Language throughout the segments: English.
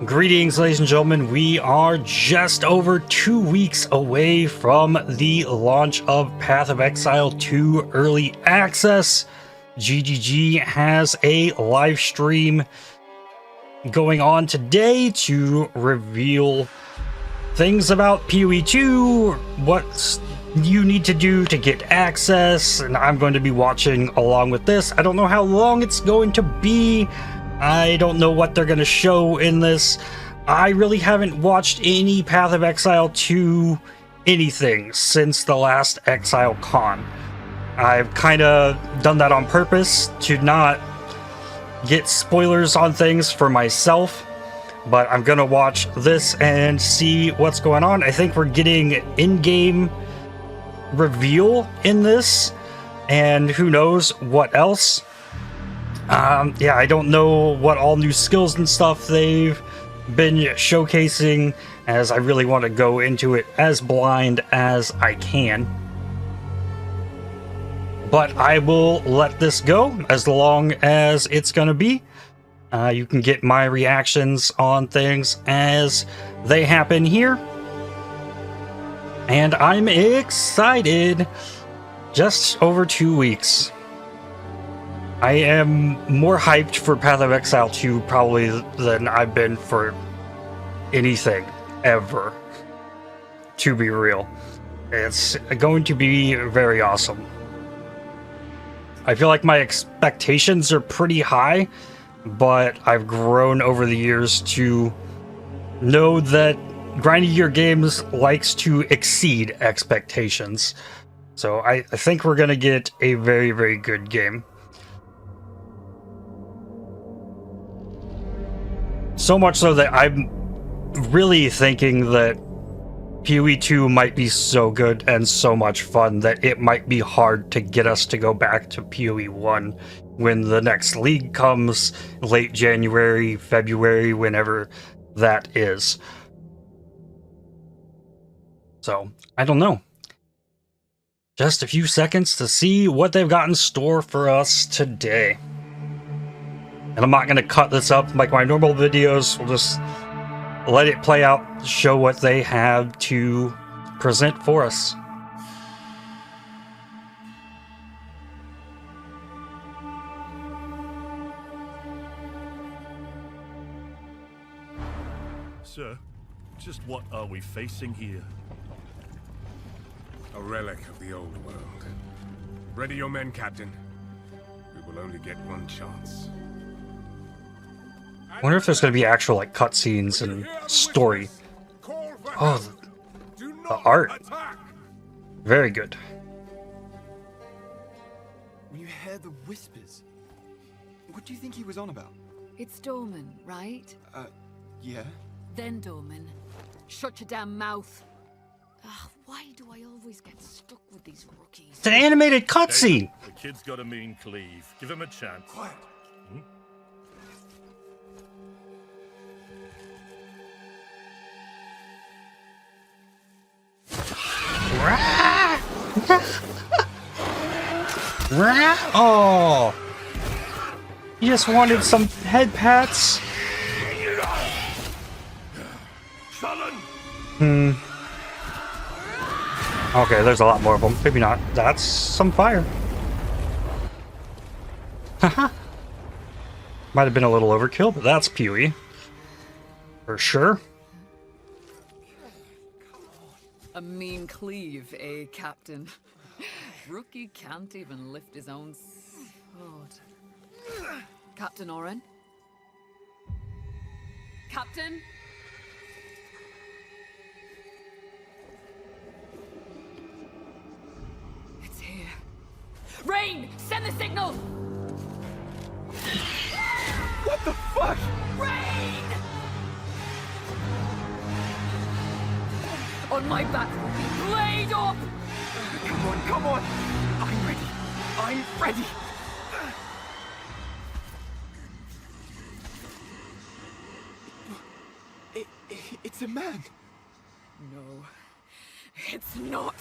Greetings, ladies and gentlemen. We are just over 2 weeks away from the launch of Path of Exile 2 Early Access. GGG has a live stream going on today to reveal things about PoE 2, what you need to do to get access, and I'm going to be watching along with this. I don't know how long it's going to be. I don't know what they're going to show in this. I really haven't watched any Path of Exile 2 anything since the last Exile Con. I've kind of done that on purpose to not get spoilers on things for myself, but I'm going to watch this and see what's going on. I think we're getting in-game reveal in this, and who knows what else. Yeah, I don't know what all new skills and stuff they've been showcasing, as I really want to go into it as blind as I can. But I will let this go as long as it's gonna be. You can get my reactions on things as they happen here. And I'm excited. Just over 2 weeks. I am more hyped for Path of Exile 2 probably than I've been for anything ever, to be real. It's going to be very awesome. I feel like my expectations are pretty high, but I've grown over the years to know that grinding your games likes to exceed expectations. So I think we're going to get a very, very good game. So much so that I'm really thinking that PoE 2 might be so good and so much fun that it might be hard to get us to go back to PoE 1 when the next league comes late January, February, whenever that is. So, I don't know. Just a few seconds to see what they've got in store for us today. And I'm not going to cut this up like my normal videos. We'll just let it play out, show what they have to present for us. Sir, just what are we facing here? A relic of the old world. Ready your men, Captain. We will only get one chance. I wonder if there's going to be actual like cutscenes and story. Oh, the art. Very good. When you hear the whispers, what do you think he was on about? It's Dorman, right? Yeah? Then Dorman. Shut your damn mouth. Ugh, why do I always get stuck with these rookies? It's an animated cutscene. The kid's got a mean cleave. Give him a chance. Quiet. Oh, you just wanted some head pats. Okay, there's a lot more of them. Maybe not. That's some fire. Haha. Might have been a little overkill, but that's PoE. For sure. A mean cleave, eh, Captain? Rookie can't even lift his own sword. Captain Oren? Captain? It's here. Rain! Send the signal! What the fuck? Rain! On my back, blade up! Come on! I'm ready! I'm ready! It's a man! No, it's not.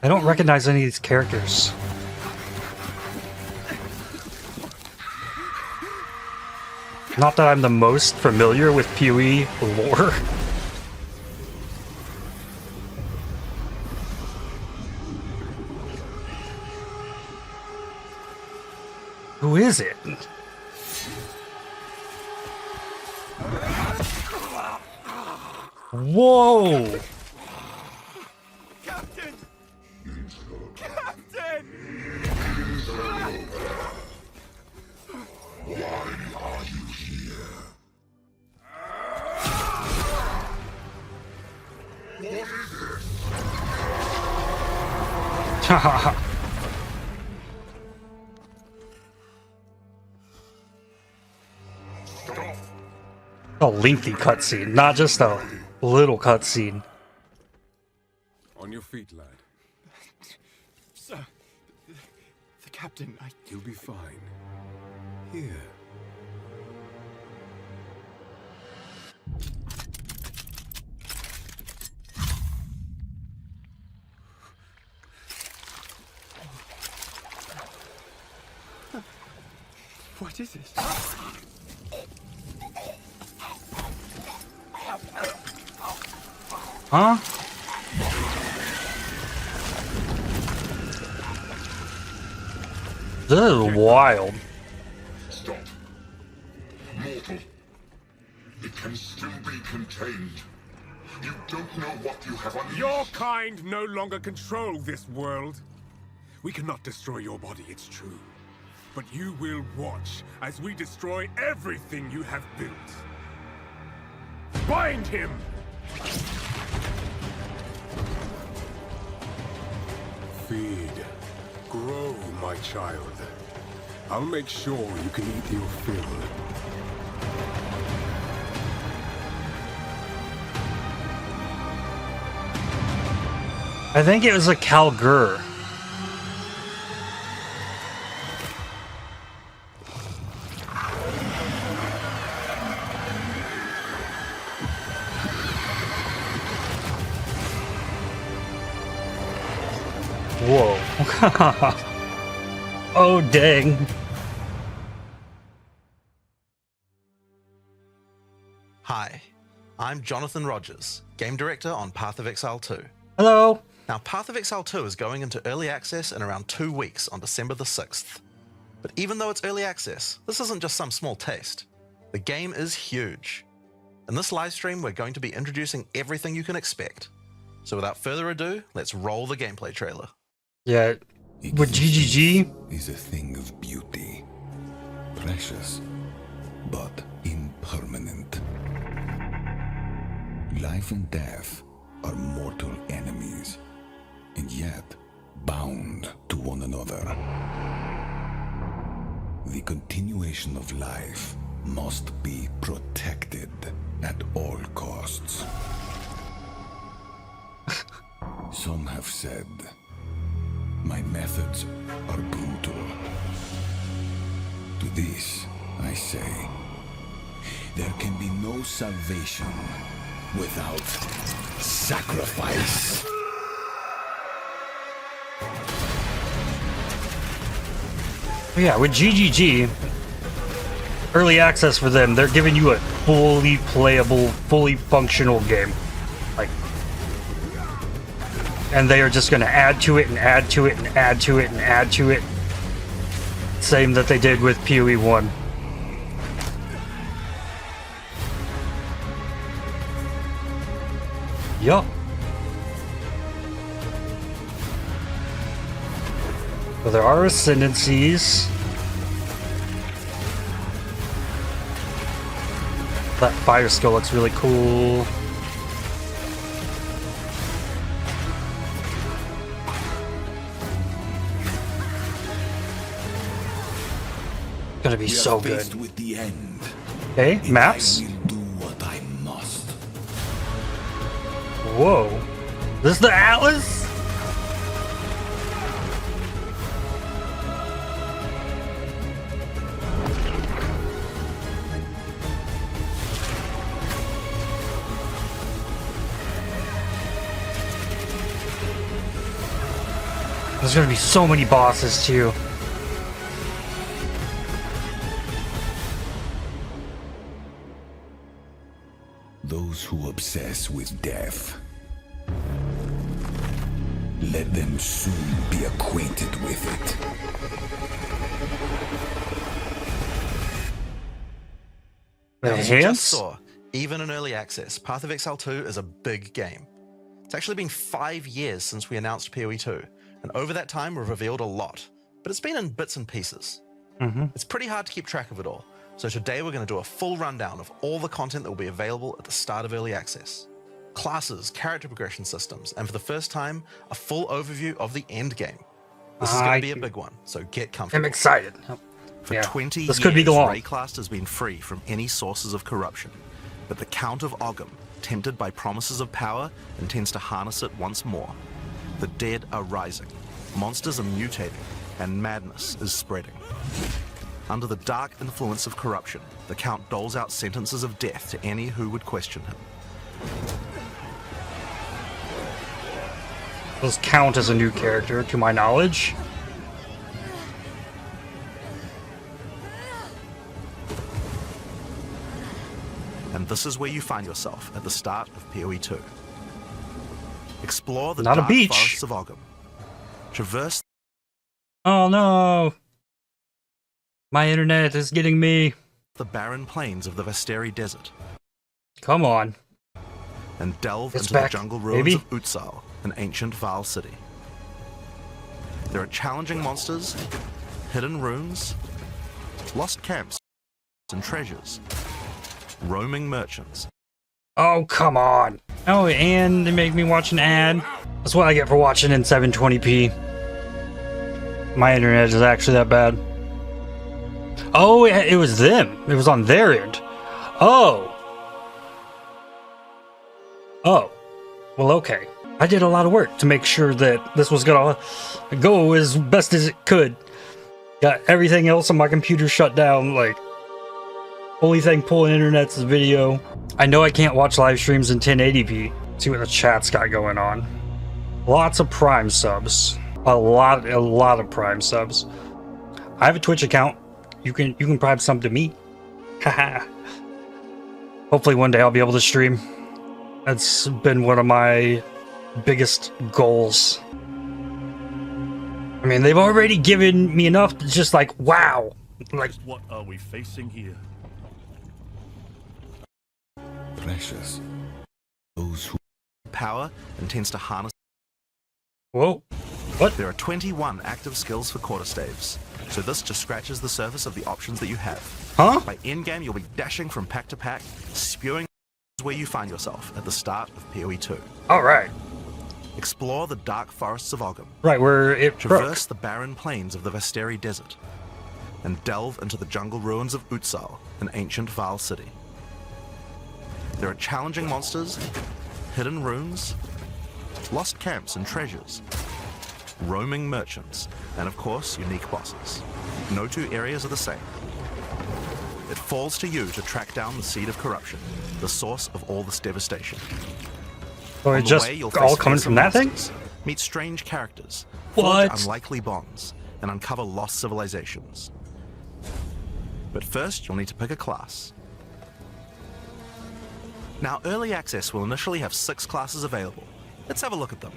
I don't recognize any of these characters. Not that I'm the most familiar with PoE lore. Who is it? Whoa! Captain! Captain! Haha. A lengthy cutscene, not just a little cutscene. On your feet, lad. Sir, the captain, You'll be fine. Here. What is it? Huh? This is wild. Stop. Mortal. It can still be contained. You don't know what you have unleashed. Your kind no longer control this world. We cannot destroy your body, it's true. But you will watch as we destroy everything you have built. Bind him! Feed. Grow, my child. I'll make sure you can eat your fill. I think it was a Kalguur. Whoa. Oh, dang. Hi, I'm Jonathan Rogers, Game Director on Path of Exile 2. Hello. Now, Path of Exile 2 is going into early access in around 2 weeks on December the 6th. But even though it's early access, this isn't just some small taste. The game is huge. In this livestream, we're going to be introducing everything you can expect. So without further ado, let's roll the gameplay trailer. Yeah, with GGG, is a thing of beauty, precious, but impermanent. Life and death are mortal enemies, and yet bound to one another. The continuation of life must be protected at all costs. Some have said, my methods are brutal. To this, I say, there can be no salvation without sacrifice. yeah, with GGG, early access for them, they're giving you a fully playable, fully functional game. Like, and they are just going to add to it and add to it and add to it and add to it. Same that they did with PoE 1. Yup. So there are ascendancies. That fire skill looks really cool. Gonna be so good. With the end. Okay, maps. I will do what I must. Whoa. This is the Atlas? There's gonna be so many bosses too. Those who obsess with death, let them soon be acquainted with it. As you Hands? just saw, even in early access, Path of Exile 2 is a big game. It's actually been 5 years since we announced PoE 2, and over that time we've revealed a lot, but it's been in bits and pieces. It's pretty hard to keep track of it all, so today we're going to do a full rundown of all the content that will be available at the start of early access. Classes, character progression systems, and for the first time, a full overview of the endgame. This is going to be a big one, so get comfortable. I'm excited. For 20 this years, could be long. Rayclast has been free from any sources of corruption, but the Count of Ogham, tempted by promises of power, intends to harness it once more. The dead are rising, monsters are mutating, and madness is spreading. Under the dark influence of corruption, the Count doles out sentences of death to any who would question him. Does count as a new character, to my knowledge. And this is where you find yourself at the start of PoE 2. Explore the Not a dark beach. forests of Ogham. Traverse Oh no! My internet is getting me. the barren plains of the Vesteri Desert. Come on. And delve It's into back, the jungle ruins baby. of Utsal, an ancient Vaal city. There are challenging monsters, hidden runes, lost camps and treasures, roaming merchants, Oh, come on. Oh, and they make me watch an ad. That's what I get for watching in 720p. My internet is actually that bad. Oh, it was them. It was on their end. Oh. Oh. Well, okay. I did a lot of work to make sure that this was gonna go as best as it could. Got everything else on my computer shut down, like, only thing pulling internet's the video. I know I can't watch live streams in 1080p. See what the chat's got going on. Lots of Prime subs. A lot of Prime subs. I have a Twitch account. You can Prime sub to me. Haha. Hopefully one day I'll be able to stream. That's been one of my biggest goals. I mean, they've already given me enough to just like, wow. Like, Just what are we facing here? Precious. Those who power, and tends to harness. whoa. What? There are 21 active skills for quarterstaves, so this just scratches the surface of the options that you have. Huh? By endgame, you'll be dashing from pack to pack, spewing where you find yourself at the start of PoE 2. Alright. Explore the dark forests of Ogham. Right, where it broke. Traverse the barren plains of the Vesteri Desert, and delve into the jungle ruins of Utsal, an ancient Vaal city. There are challenging monsters, hidden runes, lost camps and treasures, roaming merchants, and of course, unique bosses. No two areas are the same. It falls to you to track down the seed of corruption, the source of all this devastation. So On it the just way, you'll all face coming fearsome from that thing? monsters, meet strange characters, What? forge unlikely bonds, and uncover lost civilizations. But first, you'll need to pick a class. Now, Early Access will initially have 6 classes available. Let's have a look at them.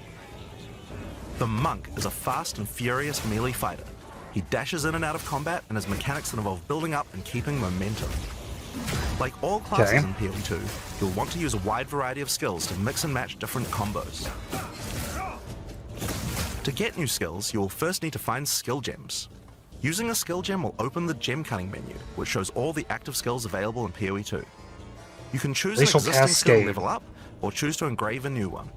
The Monk is a fast and furious melee fighter. He dashes in and out of combat and has mechanics that involve building up and keeping momentum. Like all classes in PoE 2, you'll want to use a wide variety of skills to mix and match different combos. To get new skills, you will first need to find skill gems. Using a skill gem will open the gem cutting menu, which shows all the active skills available in PoE 2. You can choose an Glacial existing skill Cascade. level up, or choose to engrave a new one.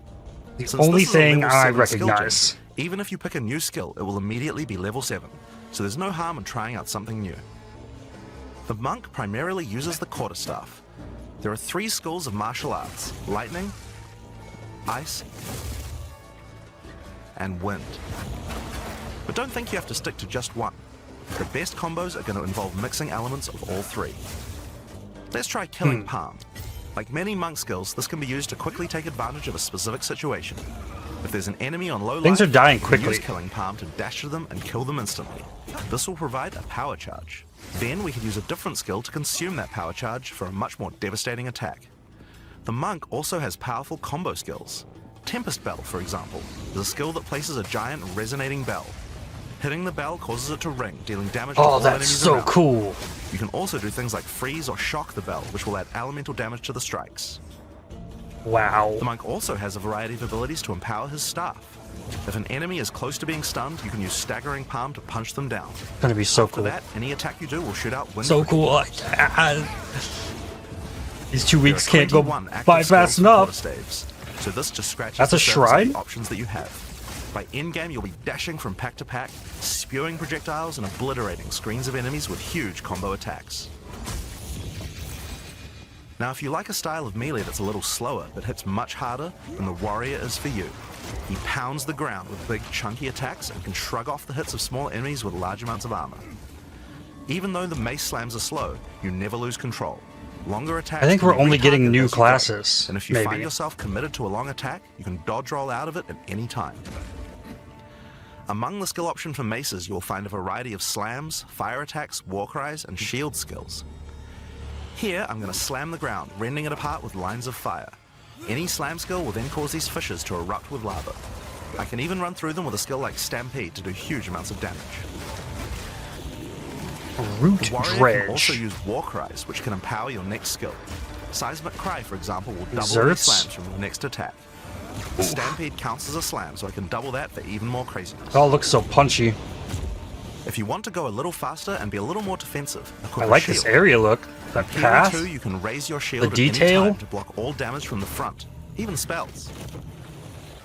The Since only this is a thing level I 7 skill gem, recognize. even if you pick a new skill, it will immediately be level 7, so there's no harm in trying out something new. The Monk primarily uses the quarterstaff. There are 3 schools of martial arts: lightning, ice, and wind. But don't think you have to stick to just one. The best combos are going to involve mixing elements of all 3. Let's try Killing Palm. Like many monk skills, this can be used to quickly take advantage of a specific situation. If If there's an enemy on low Things life, are dying you can quickly. use Killing Palm to dash to them and kill them instantly. This will provide a power charge. Then we can use a different skill to consume that power charge for a much more devastating attack. The monk also has powerful combo skills. Tempest Bell, for example, is a skill that places a giant resonating bell. Hitting the bell causes it to ring, dealing damage to all Oh, that's enemies so around. cool. You can also do things like freeze or shock the bell, which will add elemental damage to the strikes. Wow. The monk also has a variety of abilities to empower his staff. If an enemy is close to being stunned, you can use Staggering Palm to punch them down. Gonna be so After cool. that, any attack you do will shoot out wind. So cool. These 2 weeks can't go 21 active by skills fast for enough. quarterstaves, so this just scratches That's the a surface of shrine? the options that you have. By endgame, you'll be dashing from pack to pack, spewing projectiles and obliterating screens of enemies with huge combo attacks. Now, if you like a style of melee that's a little slower but hits much harder, then the warrior is for you. He pounds the ground with big chunky attacks and can shrug off the hits of small enemies with large amounts of armor. Even though the mace slams are slow, you never lose control. Longer attacks. I think can we're be only getting retargeted new as you go, classes, and if you maybe. find yourself committed to a long attack, you can dodge roll out of it at any time. Among the skill option for maces, you'll find a variety of slams, fire attacks, war cries, and shield skills. Here, I'm going to slam the ground, rending it apart with lines of fire. Any slam skill will then cause these fissures to erupt with lava. I can even run through them with a skill like Stampede to do huge amounts of damage. Root The warrior can also Dredge. use war cries, which can empower your next skill. Seismic Cry, for example, will double Zerts? these slams from your next attack. Stampede counts as a slam, so I can double that for even more craziness. It all looks so punchy. If you want to go a little faster and be a little more defensive, equip I a like shield. this area look. That Here path. too, you can raise your shield The at detail? any time to block all damage from the front, even spells.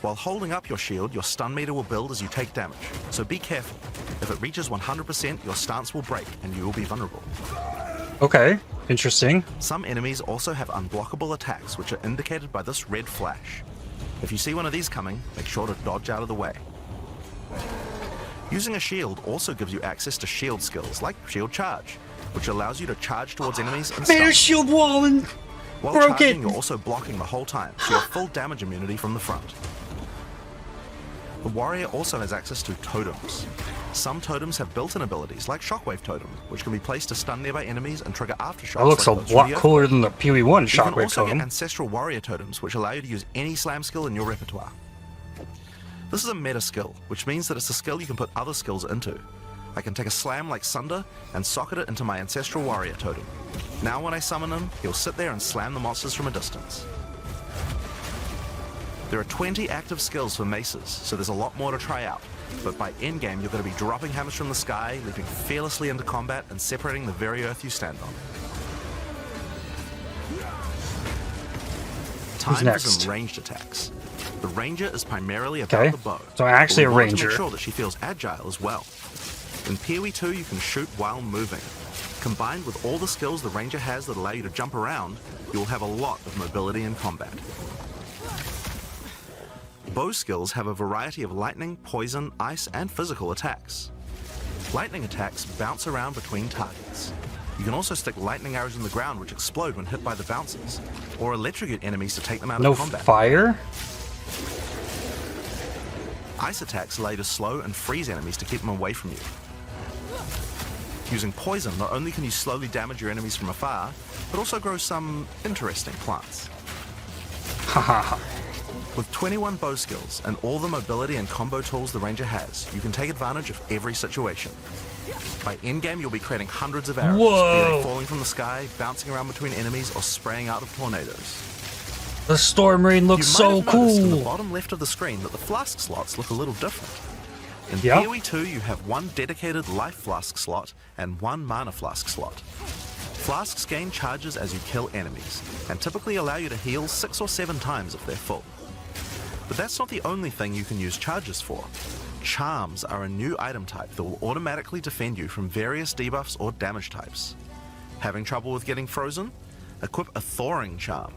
While holding up your shield, your stun meter will build as you take damage, so be careful. If it reaches 100%, your stance will break and you will be vulnerable. Okay, interesting. Some enemies also have unblockable attacks, which are indicated by this red flash. If you see one of these coming, make sure to dodge out of the way. Using a shield also gives you access to shield skills, like Shield Charge, which allows you to charge towards enemies and Made stun. a shield wall and While broke charging, it. you're also blocking the whole time, so you have full damage immunity from the front. The warrior also has access to totems. Some totems have built-in abilities, like Shockwave Totem, which can be placed to stun nearby enemies and trigger aftershocks. That looks like a those lot from the cooler than the Pee-wee 1 You can Shockwave also get Totem. Ancestral Warrior Totems, which allow you to use any slam skill in your repertoire. This is a meta skill, which means that it's a skill you can put other skills into. I can take a slam like Sunder and socket it into my Ancestral Warrior Totem. Now when I summon him, he'll sit there and slam the monsters from a distance. There are 20 active skills for maces, so there's a lot more to try out. But by endgame, you're going to be dropping hammers from the sky, leaping fearlessly into combat, and separating the very earth you stand on. Time for next? some ranged attacks. The ranger is primarily about Okay, the bow. so I'm actually but a we want to ranger. make sure that she feels agile as well. In PoE 2, you can shoot while moving. Combined with all the skills the ranger has that allow you to jump around, you will have a lot of mobility in combat. Bow skills have a variety of lightning, poison, ice, and physical attacks. Lightning attacks bounce around between targets. You can also stick lightning arrows in the ground which explode when hit by the bouncers, or electrocute enemies to take them out No of combat. fire? Ice attacks allow you to slow and freeze enemies to keep them away from you. Using poison, not only can you slowly damage your enemies from afar, but also grow some interesting plants. Haha. With 21 bow skills and all the mobility and combo tools the ranger has, you can take advantage of every situation. By endgame, you'll be creating hundreds of arrows, Whoa. be they falling from the sky, bouncing around between enemies, or spraying out of tornadoes. The Storm Rain looks You might so have noticed in the cool. bottom left of the screen that the flask slots look a little different. In Yeah. PoE 2, you have one dedicated life flask slot and one mana flask slot. Flasks gain charges as you kill enemies, and typically allow you to heal 6 or 7 times if they're full. But that's not the only thing you can use charges for. Charms are a new item type that will automatically defend you from various debuffs or damage types. Having trouble with getting frozen? Equip a Thawing Charm.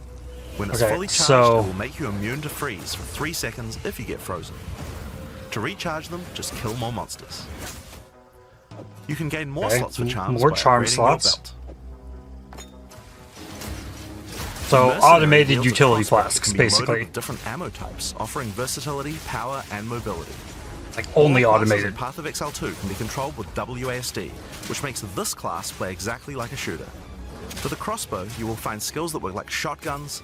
When it's Okay, fully charged, so- it will make you immune to freeze for 3 seconds if you get frozen. To recharge them, just kill more monsters. You can gain more Okay, slots for charms more by charm upgrading slots. your belt. So Mercenary automated wields a utility crossbow that flasks, can be loaded basically. with different ammo types, offering versatility, power, and mobility. Like only All classes automated. in Path of Exile 2 can be controlled with WASD, which makes this class play exactly like a shooter. For the crossbow, you will find skills that work like shotguns,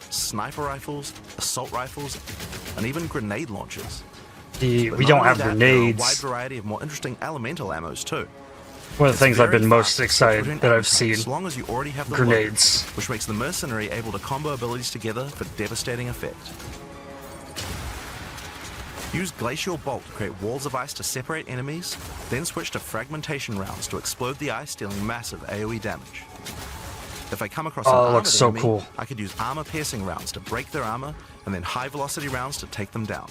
sniper rifles, assault rifles, and even grenade launchers. We But don't not only have that, there are a wide grenades. variety of more interesting elemental ammos too. One of the things I've Very been most fast, excited switch that between I've seen. as long as you already have the Grenades. load, which makes the Mercenary able to combo abilities together for devastating effect. Use Glacial Bolt to create walls of ice to separate enemies, then switch to Fragmentation rounds to explode the ice, dealing massive AoE damage. If I come across an Oh, it armored looks so enemy, cool. I could use armor-piercing rounds to break their armor, and then high-velocity rounds to take them down.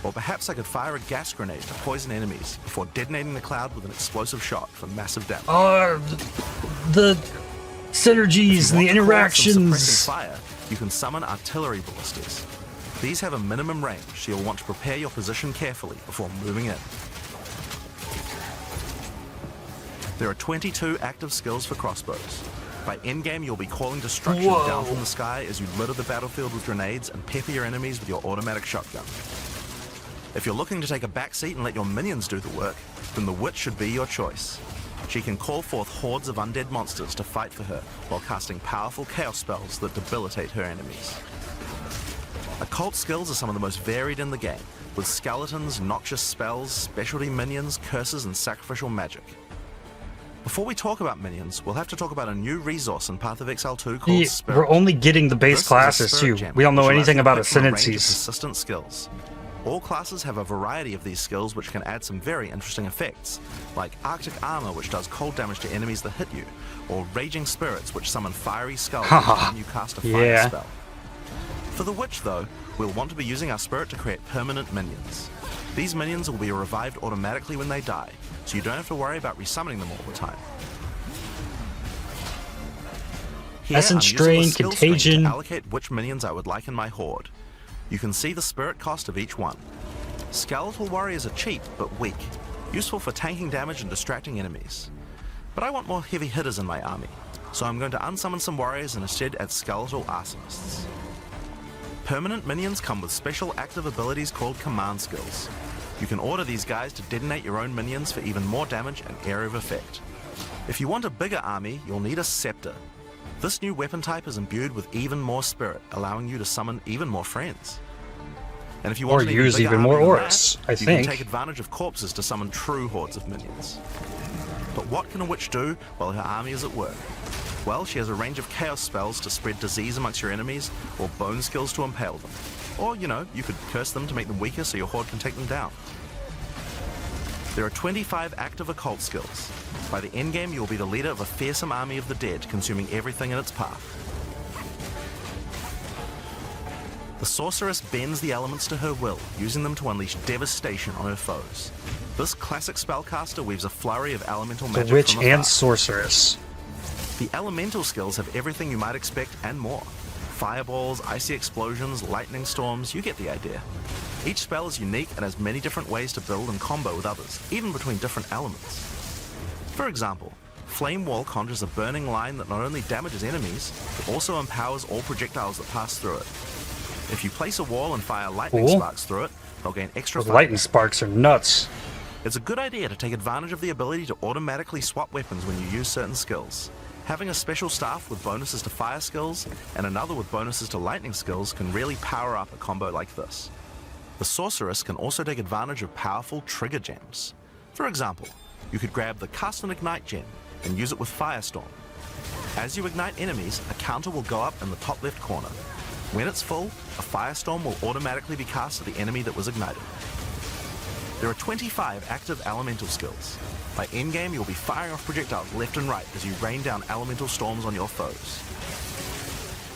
Or perhaps I could fire a gas grenade to poison enemies before detonating the cloud with an explosive shot for massive damage. The synergies and the Want to call out some interactions. suppressing fire, you can summon artillery ballistas. These have a minimum range, so you'll want to prepare your position carefully before moving in. There are 22 active skills for crossbows. By endgame, you'll be calling destruction down from the sky as you litter the battlefield with grenades and pepper your enemies with your automatic shotgun. If you're looking to take a back seat and let your minions do the work, then the Witch should be your choice. She can call forth hordes of undead monsters to fight for her while casting powerful chaos spells that debilitate her enemies. Occult skills are some of the most varied in the game, with skeletons, noxious spells, specialty minions, curses, and sacrificial magic. Before we talk about minions, we'll have to talk about a new resource in Path of Exile 2 called Spirit. We're only getting the This base is a classes spirit too. gem, We don't know which allows anything you to about pick from a range of Ascendancies. persistent skills. All classes have a variety of these skills which can add some very interesting effects, like Arctic Armor, which does cold damage to enemies that hit you, or Raging Spirits, which summon fiery skulls each time you cast a fire Yeah. spell. For the Witch, though, we'll want to be using our Spirit to create permanent minions. These minions will be revived automatically when they die, so you don't have to worry about resummoning them all the time. Here, Essence I'm using the Strain, skill string Contagion. to allocate which minions I would like in my horde. You can see the spirit cost of each one. Skeletal warriors are cheap but weak, useful for tanking damage and distracting enemies. But I want more heavy hitters in my army, so I'm going to unsummon some warriors and instead add skeletal arsonists. Permanent minions come with special active abilities called command skills. You can order these guys to detonate your own minions for even more damage and area of effect. If you want a bigger army, you'll need a scepter. This new weapon type is imbued with even more spirit, allowing you to summon even more friends. And if you want Or an use bigger even more army than Orbs, that, I you think. can take advantage of corpses to summon true hordes of minions. But what can a witch do while her army is at work? Well, she has a range of chaos spells to spread disease amongst your enemies, or bone skills to impale them. Or, you know, you could curse them to make them weaker so your horde can take them down. There are 25 active occult skills. By the endgame, you'll be the leader of a fearsome army of the dead, consuming everything in its path. The Sorceress bends the elements to her will, using them to unleash devastation on her foes. This classic spellcaster weaves a flurry of elemental The magic Witch from afar. and Sorceress. The elemental skills have everything you might expect and more. Fireballs, icy explosions, lightning storms, you get the idea. Each spell is unique and has many different ways to build and combo with others, even between different elements. For example, Flame Wall conjures a burning line that not only damages enemies, but also empowers all projectiles that pass through it. If you place a wall and fire lightning Cool. sparks through it, they'll gain extra Those fire. lightning sparks are nuts. It's a good idea to take advantage of the ability to automatically swap weapons when you use certain skills. Having a special staff with bonuses to fire skills and another with bonuses to lightning skills can really power up a combo like this. The Sorceress can also take advantage of powerful trigger gems. For example, you could grab the Cast and Ignite gem and use it with Firestorm. As you ignite enemies, a counter will go up in the top left corner. When it's full, a Firestorm will automatically be cast at the enemy that was ignited. There are 25 active elemental skills. By endgame, you'll be firing off projectiles left and right as you rain down elemental storms on your foes.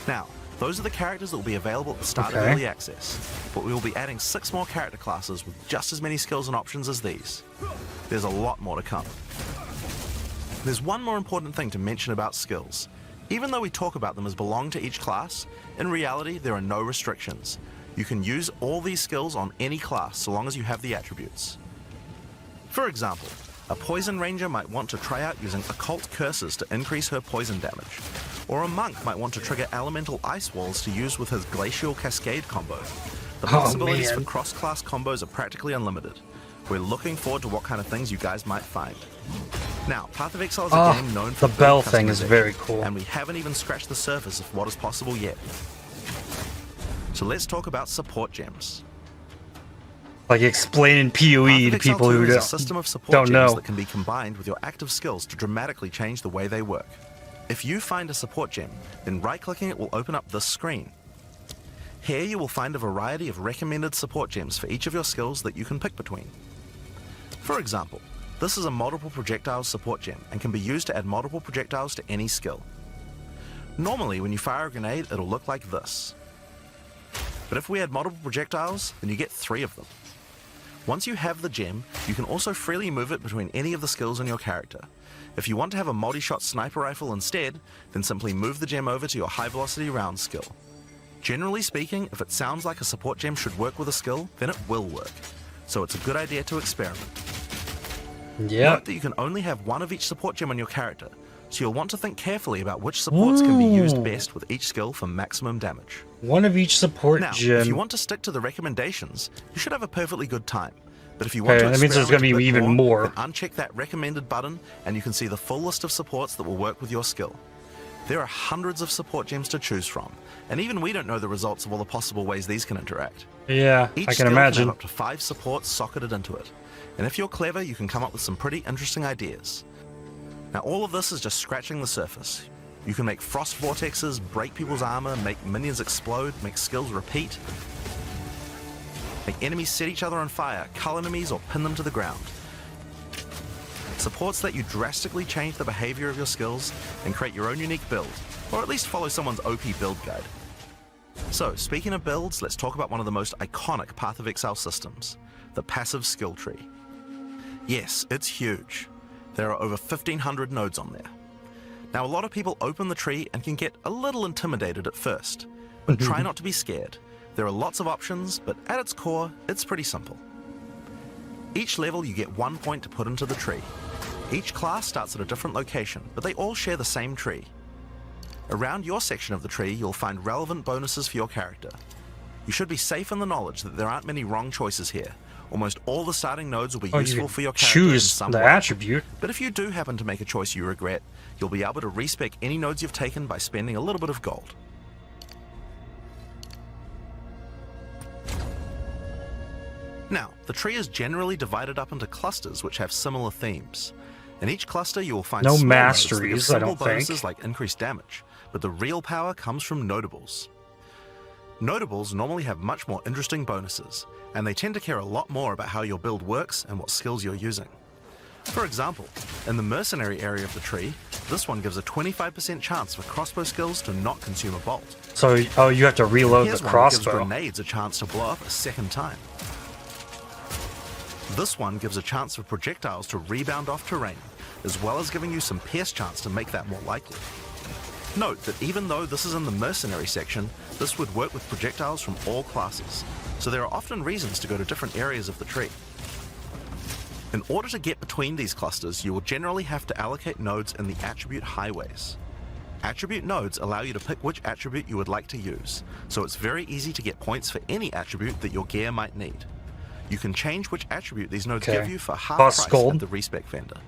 Now, those are the characters that will be available at the start of Okay. early access, but we will be adding 6 more character classes with just as many skills and options as these. There's a lot more to come. There's one more important thing to mention about skills. Even though we talk about them as belong to each class, in reality there are no restrictions. You can use all these skills on any class so long as you have the attributes. For example, a Poison Ranger might want to try out using Occult Curses to increase her poison damage, Or a monk might want to trigger elemental ice walls to use with his glacial cascade combo. The Oh, possibilities for man. cross-class combos are practically unlimited. We're looking forward to what kind of things you guys might find. Now, Path of Exile is a game known for the bell good thing is customization, very cool. and we haven't even scratched the surface of what is possible yet. So let's talk about support gems. Like explaining PoE Path of to Exile people 2 who is a system of support don't gems know. that can be combined with your active skills to dramatically change the way they work. If you find a support gem, then right-clicking it will open up this screen. Here you will find a variety of recommended support gems for each of your skills that you can pick between. For example, this is a multiple projectiles support gem and can be used to add multiple projectiles to any skill. Normally when you fire a grenade it'll look like this. But if we add multiple projectiles, then you get 3 of them. Once you have the gem, you can also freely move it between any of the skills on your character. If you want to have a multi-shot sniper rifle instead, then simply move the gem over to your high velocity round skill. Generally speaking, if it sounds like a support gem should work with a skill, then it will work. So it's a good idea to experiment. Yeah. Note that you can only have one of each support gem on your character, so you'll want to think carefully about which supports can be used best with each skill for maximum damage. One of each support Now, gem. if you want to stick to the recommendations, you should have a perfectly good time. But if you want Okay, to that means there's experiment gonna be a bit even more. then uncheck that recommended button and you can see the full list of supports that will work with your skill. There are hundreds of support gems to choose from, and even we don't know the results of all the possible ways these can interact. Yeah, Each I skill can imagine. have up to 5 supports socketed into it, and if you're clever, you can come up with some pretty interesting ideas. Now, all of this is just scratching the surface. You can make frost vortexes, break people's armor, make minions explode, make skills repeat, make enemies set each other on fire, cull enemies, or pin them to the ground. Supports let you drastically change the behavior of your skills and create your own unique build, or at least follow someone's OP build guide. So, speaking of builds, let's talk about one of the most iconic Path of Exile systems, the passive skill tree. Yes, it's huge. There are over 1,500 nodes on there. Now, a lot of people open the tree and can get a little intimidated at first, but try not to be scared. There are lots of options, but at its core, it's pretty simple. Each level you get 1 point to put into the tree. Each class starts at a different location, but they all share the same tree. Around your section of the tree, you'll find relevant bonuses for your character. You should be safe in the knowledge that there aren't many wrong choices here. Almost all the starting nodes will be useful for your character in choose some the way. attribute. But if you do happen to make a choice you regret, you'll be able to respec any nodes you've taken by spending a little bit of gold. Now, the tree is generally divided up into clusters which have similar themes. In each cluster you will find No small nodes that give masteries, I simple don't think. bonuses like increased damage, but the real power comes from notables. Notables normally have much more interesting bonuses, and they tend to care a lot more about how your build works and what skills you're using. For example, in the Mercenary area of the tree, this one gives a 25% chance for crossbow skills to not consume a bolt. So, oh, you have to reload Here's the one that gives crossbow. grenades a chance to blow up a second time. This one gives a chance for projectiles to rebound off terrain, as well as giving you some pierce chance to make that more likely. Note that even though this is in the Mercenary section, this would work with projectiles from all classes, so there are often reasons to go to different areas of the tree. In order to get between these clusters, you will generally have to allocate nodes in the attribute highways. Attribute nodes allow you to pick which attribute you would like to use, so it's very easy to get points for any attribute that your gear might need. You can change which attribute these nodes Okay. give you for half Costs price gold. at the respec vendor.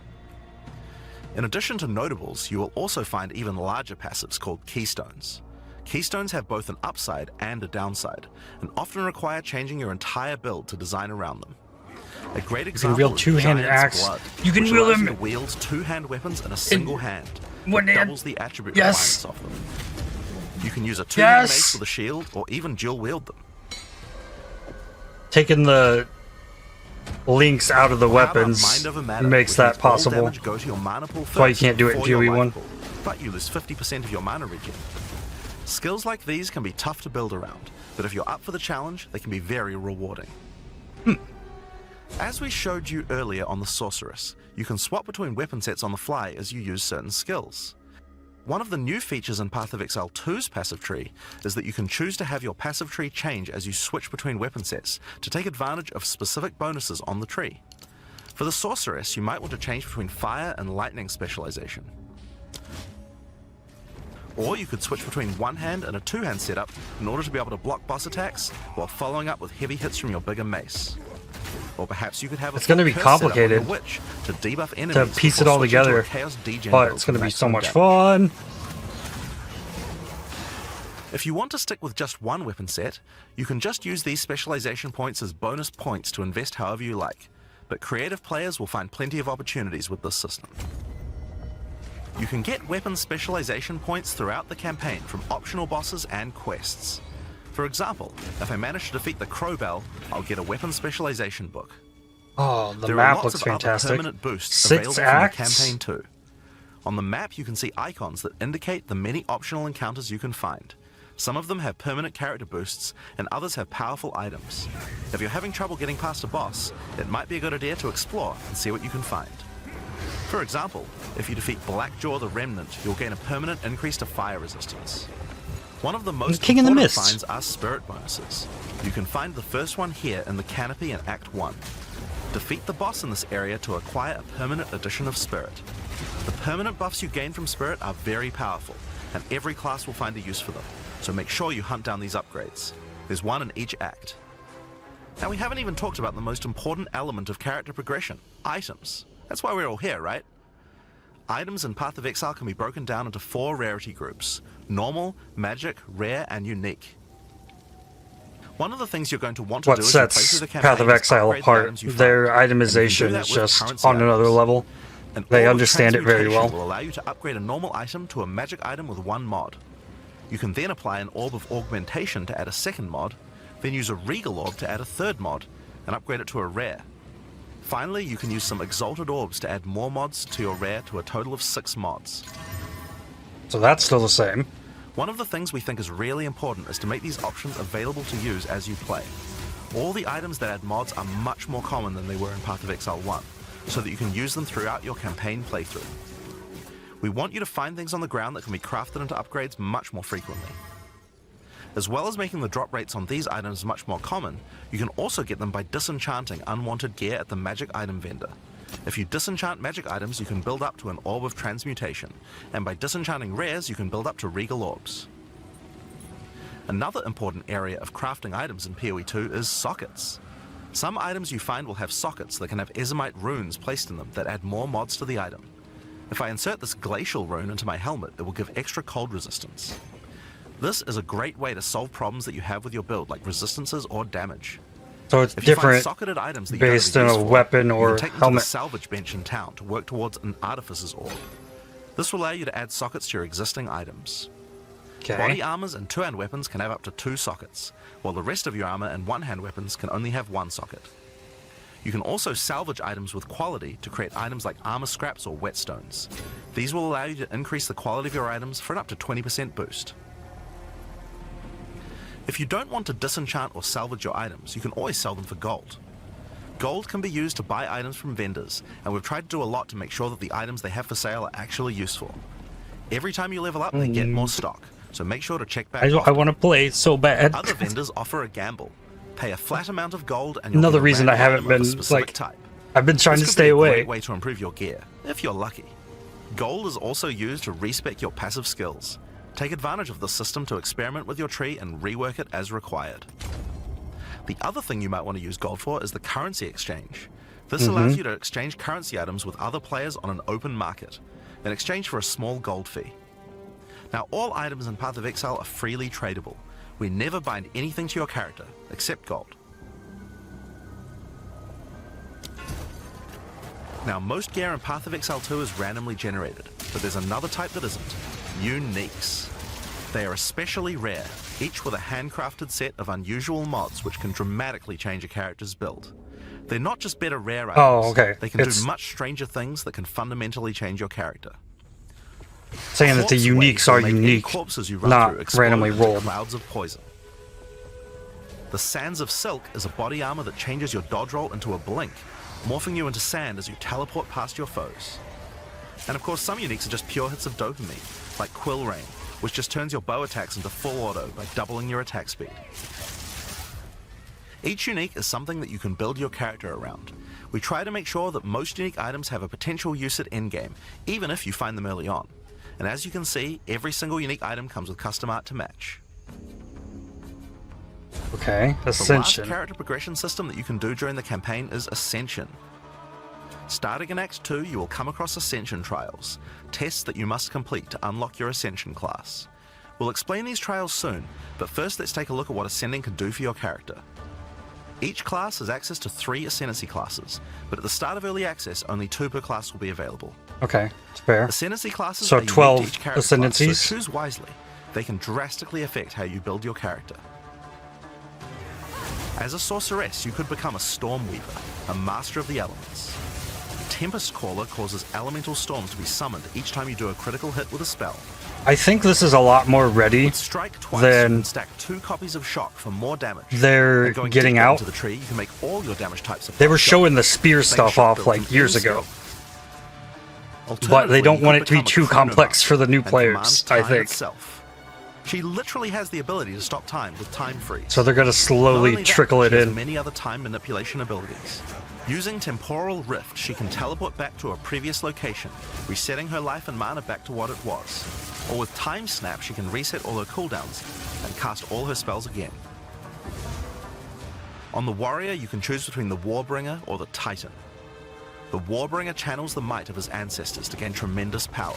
In addition to notables, you will also find even larger passives called keystones. Keystones have both an upside and a downside, and often require changing your entire build to design around them. A great example wield is two-handed Giant's axe. Blood, You can which wield allows them you to wield two-hand weapons in a single hand. one It hand. doubles the attribute Yes. requirements of them. You can use a two-hand Yes. mace with a shield, or even dual wield them. Taking the links out of the How about weapons Mind Over Matter, makes which that makes all possible. damage go to your mana pool That's why you first can't do it in before your PoE life 1. pool, but you lose 50% of your mana regen. Skills like these can be tough to build around, but if you're up for the challenge, they can be very rewarding. As we showed you earlier on the Sorceress, you can swap between weapon sets on the fly as you use certain skills. One of the new features in Path of Exile 2's passive tree is that you can choose to have your passive tree change as you switch between weapon sets to take advantage of specific bonuses on the tree. For the Sorceress, you might want to change between fire and lightning specialization. Or you could switch between one-hand and a two-hand setup in order to be able to block boss attacks while following up with heavy hits from your bigger mace. Or perhaps you could have a It's going to be curse setup with complicated your witch to debuff enemies to piece it before all switching to a together, Chaos Degen but build it's going to for be so maximum much damage. fun. If you want to stick with just one weapon set, you can just use these specialization points as bonus points to invest however you like, but creative players will find plenty of opportunities with this system. You can get weapon specialization points throughout the campaign from optional bosses and quests. For example, if I manage to defeat the Crowbell, I'll get a weapon specialization book. Oh, the There map are lots looks of other fantastic. permanent boosts 6 available acts? from the campaign too. On the map, you can see icons that indicate the many optional encounters you can find. Some of them have permanent character boosts, and others have powerful items. If you're having trouble getting past a boss, it might be a good idea to explore and see what you can find. For example, if you defeat Blackjaw the Remnant, you'll gain a permanent increase to fire resistance. One of the most King in the important Mist. finds are spirit bonuses. You can find the first one here in the Canopy in Act 1. Defeat the boss in this area to acquire a permanent addition of spirit. The permanent buffs you gain from spirit are very powerful, and every class will find a use for them, so make sure you hunt down these upgrades. There's one in each act. Now, we haven't even talked about the most important element of character progression, items. That's why we're all here, right? Items in Path of Exile can be broken down into 4 rarity groups: normal, magic, rare, and unique. One of the things you're going to want to What do as you play sets through the campaign Path of is Exile upgrade the apart, items you find. their And you can do itemization that is with just currency on another items. level. An They Orb of understand it very Transmutation well. will allow you to upgrade a normal item to a magic item with 1 mod. You can then apply an Orb of Augmentation to add a second mod, then use a Regal Orb to add a third mod, and upgrade it to a rare. Finally, you can use some Exalted Orbs to add more mods to your rare to a total of 6 mods. So that's still the same. One of the things we think is really important is to make these options available to use as you play. All the items that add mods are much more common than they were in Path of Exile 1, so that you can use them throughout your campaign playthrough. We want you to find things on the ground that can be crafted into upgrades much more frequently. As well as making the drop rates on these items much more common, you can also get them by disenchanting unwanted gear at the magic item vendor. If you disenchant magic items, you can build up to an Orb of Transmutation, and by disenchanting rares, you can build up to Regal Orbs. Another important area of crafting items in PoE 2 is sockets. Some items you find will have sockets that can have Ezomite runes placed in them that add more mods to the item. If I insert this glacial rune into my helmet, it will give extra cold resistance. This is a great way to solve problems that you have with your build, like resistances or damage. So it's If you find different socketed items that you don't based have on a use for, weapon you or can take them to the helmet. salvage bench in town to work towards an Artificer's Orb. This will allow you to add sockets to your existing items. Body Okay. armors and 2-hand weapons can have up to 2 sockets, while the rest of your armor and 1-hand weapons can only have 1 socket. You can also salvage items with quality to create items like armor scraps or whetstones. These will allow you to increase the quality of your items for an up to 20% boost. If you don't want to disenchant or salvage your items, you can always sell them for gold. Gold can be used to buy items from vendors, and we've tried to do a lot to make sure that the items they have for sale are actually useful. Every time you level up, they get more stock, so make sure to check back I often. want to play so bad. Other vendors offer a gamble. Pay a flat amount of gold and you'll Another get a reason I random haven't item of a been, specific like, type. I've been trying This to could be stay a away. great way to improve your gear, if you're lucky. Gold is also used to respec your passive skills. Take advantage of this system to experiment with your tree and rework it as required. The other thing you might want to use gold for is the currency exchange. This allows you to exchange currency items with other players on an open market, in exchange for a small gold fee. Now, all items in Path of Exile are freely tradable. We never bind anything to your character, except gold. Now, most gear in Path of Exile 2 is randomly generated, but there's another type that isn't: uniques. They are especially rare, each with a handcrafted set of unusual mods which can dramatically change a character's build. They're not just better rare items, Oh, okay. they can It's- do much stranger things that can fundamentally change your character. Saying that the Corpse uniques waves will are make any unique, corpses you run not through explode randomly into rolled. Clouds of poison. The Sands of Silk is a body armor that changes your dodge roll into a blink, morphing you into sand as you teleport past your foes. And of course, some uniques are just pure hits of dopamine, like Quill Rain, which just turns your bow attacks into full auto by doubling your attack speed. Each unique is something that you can build your character around. We try to make sure that most unique items have a potential use at endgame, even if you find them early on. and as you can see, every single unique item comes with custom art to match. Okay, The last Ascension. character progression system that you can do during the campaign is Ascension. Starting in Act 2, you will come across Ascension trials, tests that you must complete to unlock your Ascension class. We'll explain these trials soon, but first let's take a look at what Ascending can do for your character. Each class has access to 3 Ascendancy classes, but at the start of early access, only 2 per class will be available. Okay, it's fair. Ascendancy classes So are unique 12 to each character class, Ascendancies? so choose wisely. They can drastically affect how you build your character. As a sorceress, you could become a Stormweaver, a master of the elements. Tempest Caller causes elemental storms to be summoned each time you do a critical hit with a spell. I think this is a lot more ready With Strike twice, than you can stack 2 copies of Shock for more damage. they're And going getting deeper out. into the tree, you can make all your damage types They were Shock. showing the spear Make stuff Shock off build like years in ago. skill. But they don't Alternatively, want you it to be could too become a complex Chronomaster for the new and players, command I time think. itself. She literally has the ability to stop time with Time Freeze. So they're gonna Not slowly only that, trickle it she has in. many other time manipulation abilities. Using Temporal Rift, she can teleport back to a previous location, resetting her life and mana back to what it was. Or with Time Snap, she can reset all her cooldowns and cast all her spells again. On the Warrior, you can choose between the Warbringer or the Titan. The Warbringer channels the might of his ancestors to gain tremendous power.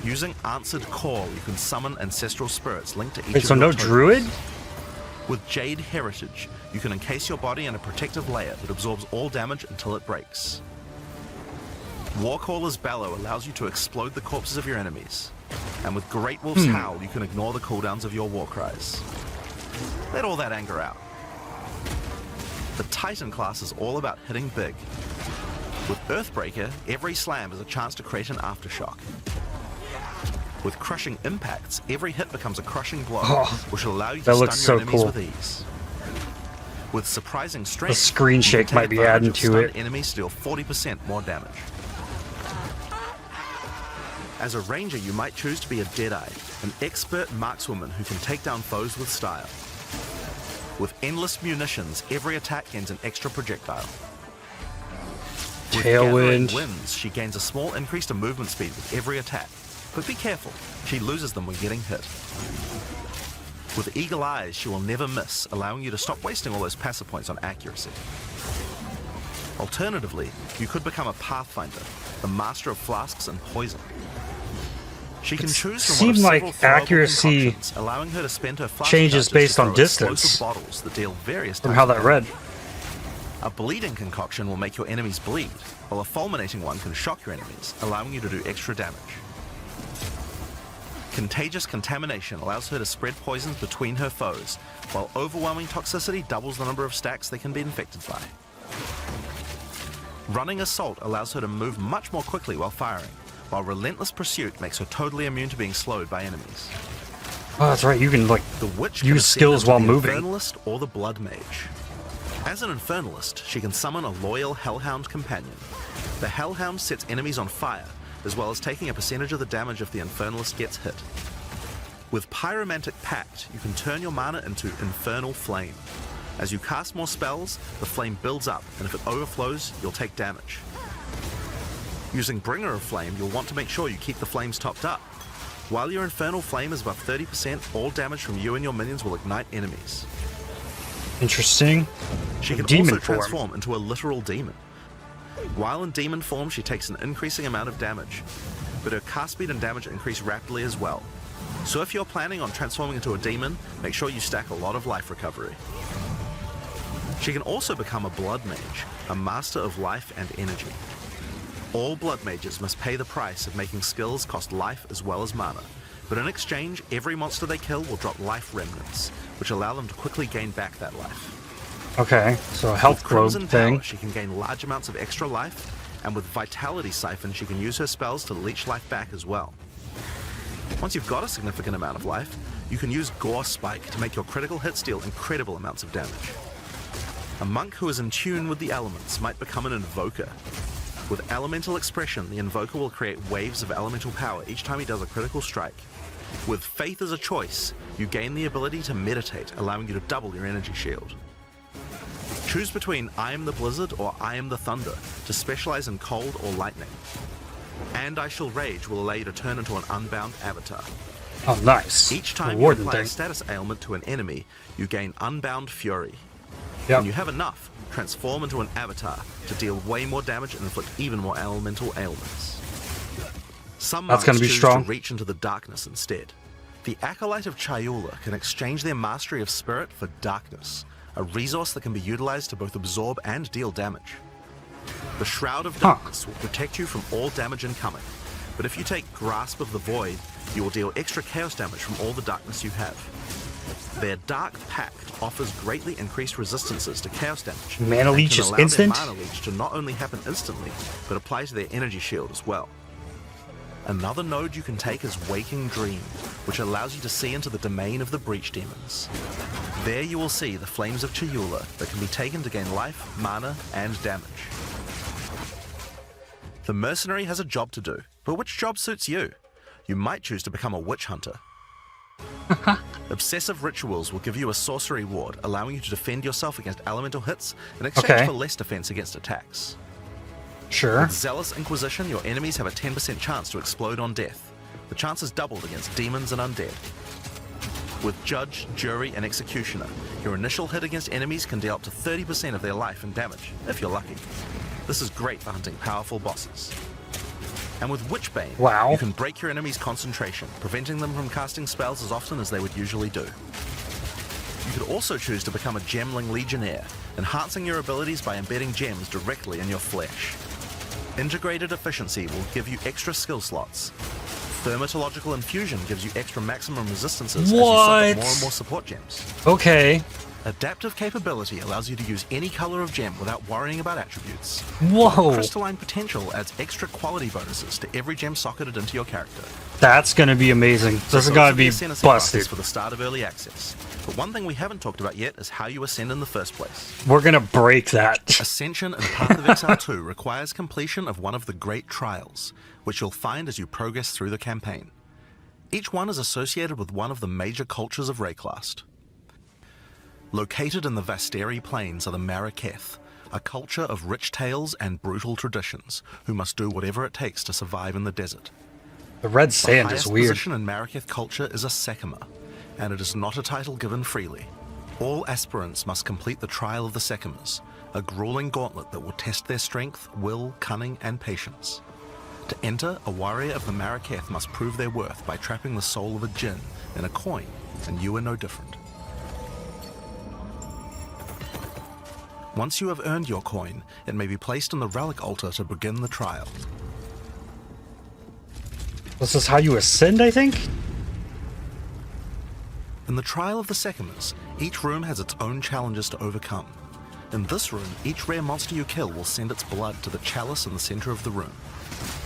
Using Answered Call, you can summon ancestral spirits linked to each Wait, of so your no tokens. druid? With Jade Heritage, you can encase your body in a protective layer that absorbs all damage until it breaks. Warcaller's Bellow allows you to explode the corpses of your enemies. And with Great Wolf's Howl, you can ignore the cooldowns of your war cries. Let all that anger out. The Titan class is all about hitting big. With Earthbreaker, every slam is a chance to create an aftershock. With Crushing Impacts, every hit becomes a crushing blow, which will allow you to that stun looks your so enemies cool. with ease. With Surprising Strength, The screen you can shake take might be advantage adding of to stunned it. enemies to deal 40% more damage. As a ranger, you might choose to be a Deadeye, an expert markswoman who can take down foes with style. With Endless Munitions, every attack gains an extra projectile. With Gathering Tailwind. Winds, she gains a small increase to movement speed with every attack. But be careful, she loses them when getting hit. With Eagle Eyes, she will never miss, allowing you to stop wasting all those passive points on accuracy. Alternatively, you could become a Pathfinder, the master of flasks and poison. She can choose from one of seemed like several throwable accuracy concoctions, allowing her to spend her flask changes charges based to on throw distance. explosive bottles that deal various From types how of that damage. read. A bleeding concoction will make your enemies bleed, while a fulminating one can shock your enemies, allowing you to do extra damage. Contagious Contamination allows her to spread poisons between her foes, while Overwhelming Toxicity doubles the number of stacks they can be infected by. Running Assault allows her to move much more quickly while firing, while Relentless Pursuit makes her totally immune to being slowed by enemies. Oh, that's right. You can like The Witch can use ascend skills into while the moving. Infernalist or the Blood Mage. As an Infernalist, she can summon a loyal Hellhound companion. The Hellhound sets enemies on fire, as well as taking a percentage of the damage if the Infernalist gets hit. With Pyromantic Pact, you can turn your mana into Infernal Flame. As you cast more spells, the flame builds up, and if it overflows, you'll take damage. Using Bringer of Flame, you'll want to make sure you keep the flames topped up. While your Infernal Flame is above 30%, all damage from you and your minions will ignite enemies. interesting. She can Demon also form. transform into a literal demon. While in demon form, she takes an increasing amount of damage, but her cast speed and damage increase rapidly as well. So if you're planning on transforming into a demon, make sure you stack a lot of life recovery. She can also become a Blood Mage, a master of life and energy. All Blood Mages must pay the price of making skills cost life as well as mana, but in exchange, every monster they kill will drop life remnants, which allow them to quickly gain back that life. Okay, so a health With globe Crimson thing. Power, she can gain large amounts of extra life, and with Vitality Siphon, she can use her spells to leech life back as well. Once you've got a significant amount of life, you can use Gore Spike to make your critical hits deal incredible amounts of damage. A monk who is in tune with the elements might become an Invoker. With Elemental Expression, the Invoker will create waves of elemental power each time he does a critical strike. With Faith as a choice, you gain the ability to meditate, allowing you to double your energy shield. Choose between I am the Blizzard or I am the Thunder to specialize in cold or lightning. And I Shall Rage will allow you to turn into an unbound avatar. Oh, nice. Each time you Rewarding apply a thing. status ailment to an enemy, you gain Unbound Fury. Yep. When you have enough, transform into an avatar to deal way more damage and inflict even more elemental ailments. Some That's gonna monks be choose strong. to reach into the darkness instead. The Acolyte of Chayula can exchange their mastery of spirit for darkness, a resource that can be utilized to both absorb and deal damage. The Shroud of Darkness will protect you from all damage incoming, but if you take Grasp of the Void, you will deal extra chaos damage from all the darkness you have. Their Dark Pact offers greatly increased resistances to chaos damage. Mana and Leech can is allow their instant? Mana Leech to not only happen instantly, but apply to their energy shield as well. Another node you can take is Waking Dream, which allows you to see into the domain of the Breach Demons. There you will see the Flames of Chayula that can be taken to gain life, mana, and damage. The Mercenary has a job to do, but which job suits you? You might choose to become a Witch Hunter. Obsessive Rituals will give you a sorcery ward, allowing you to defend yourself against elemental hits in exchange Okay. for less defense against attacks. Sure. With Zealous Inquisition, your enemies have a 10% chance to explode on death. The chance is doubled against demons and undead. With Judge, Jury, and Executioner, your initial hit against enemies can deal up to 30% of their life and damage, if you're lucky. This is great for hunting powerful bosses. And with Witchbane, Wow. you can break your enemy's concentration, preventing them from casting spells as often as they would usually do. You could also choose to become a Gemling Legionnaire, enhancing your abilities by embedding gems directly in your flesh. Integrated Efficiency will give you extra skill slots. Thermatological Infusion gives you extra maximum resistances as you suck up What? more and more support gems. Okay. Adaptive Capability allows you to use any color of gem without worrying about attributes. Whoa. Crystalline Potential adds extra quality bonuses to every gem socketed into your character. That's gonna be amazing. This is Those gonna are be the Ascendancy Classes busted. for the start of early access. But one thing we haven't talked about yet is how you ascend in the first place. We're gonna break that. Ascension in Path of Exile 2 requires completion of one of the Great Trials, which you'll find as you progress through the campaign. Each one is associated with one of the major cultures of Rayclast. Located in the Vasteri Plains are the Maraketh, a culture of rich tales and brutal traditions, who must do whatever it takes to survive in the desert. The red The sand is highest weird. position in Maraketh culture is a Sekhema, and it is not a title given freely. All aspirants must complete the Trial of the Sekhemas, a grueling gauntlet that will test their strength, will, cunning, and patience. To enter, a warrior of the Maraketh must prove their worth by trapping the soul of a djinn in a coin, and you are no different. Once you have earned your coin, it may be placed on the relic altar to begin the trial. This is how you ascend, I think? In the Trial of the Sekhemas, each room has its own challenges to overcome. In this room, each rare monster you kill will send its blood to the chalice in the center of the room.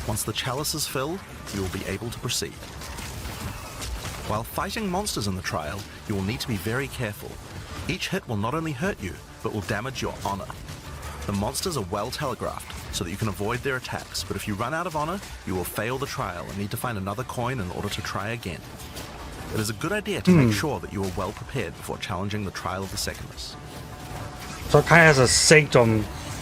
Once the chalice is filled, you will be able to proceed. While fighting monsters in the trial, you will need to be very careful. Each hit will not only hurt you, but will damage your honor. The monsters are well telegraphed, so that you can avoid their attacks, but if you run out of honor, you will fail the trial and need to find another coin in order to try again. It is a good idea to make sure that you are well prepared before challenging the Trial of the Sekhemas. So it kind of has a sanctum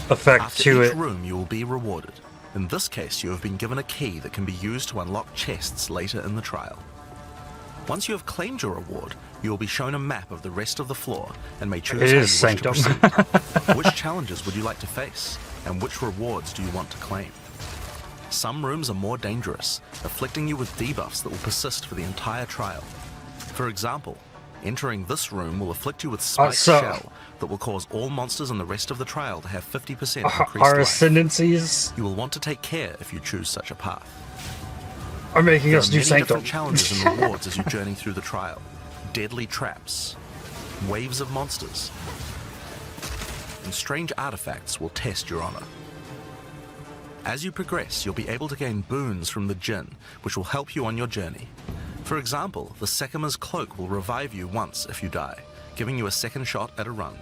effect After to each it. room, you will be rewarded. In this case, you have been given a key that can be used to unlock chests later in the trial. Once you have claimed your reward, you will be shown a map of the rest of the floor and may choose It how you is wish sanctum. to proceed. Which challenges would you like to face, and which rewards do you want to claim? Some rooms are more dangerous, afflicting you with debuffs that will persist for the entire trial. For example, entering this room will afflict you with Spiked so- Shell that will cause all monsters in the rest of the trial to have 50% increased Our life. ascendancies You will want to take care if you choose such a path. are making There us are do many sanctum. different challenges and rewards as you journey through the trial. Deadly traps, waves of monsters, and strange artifacts will test your honor. As you progress, you'll be able to gain boons from the djinn, which will help you on your journey. For example, the Sekhema's cloak will revive you once if you die, giving you a second shot at a run.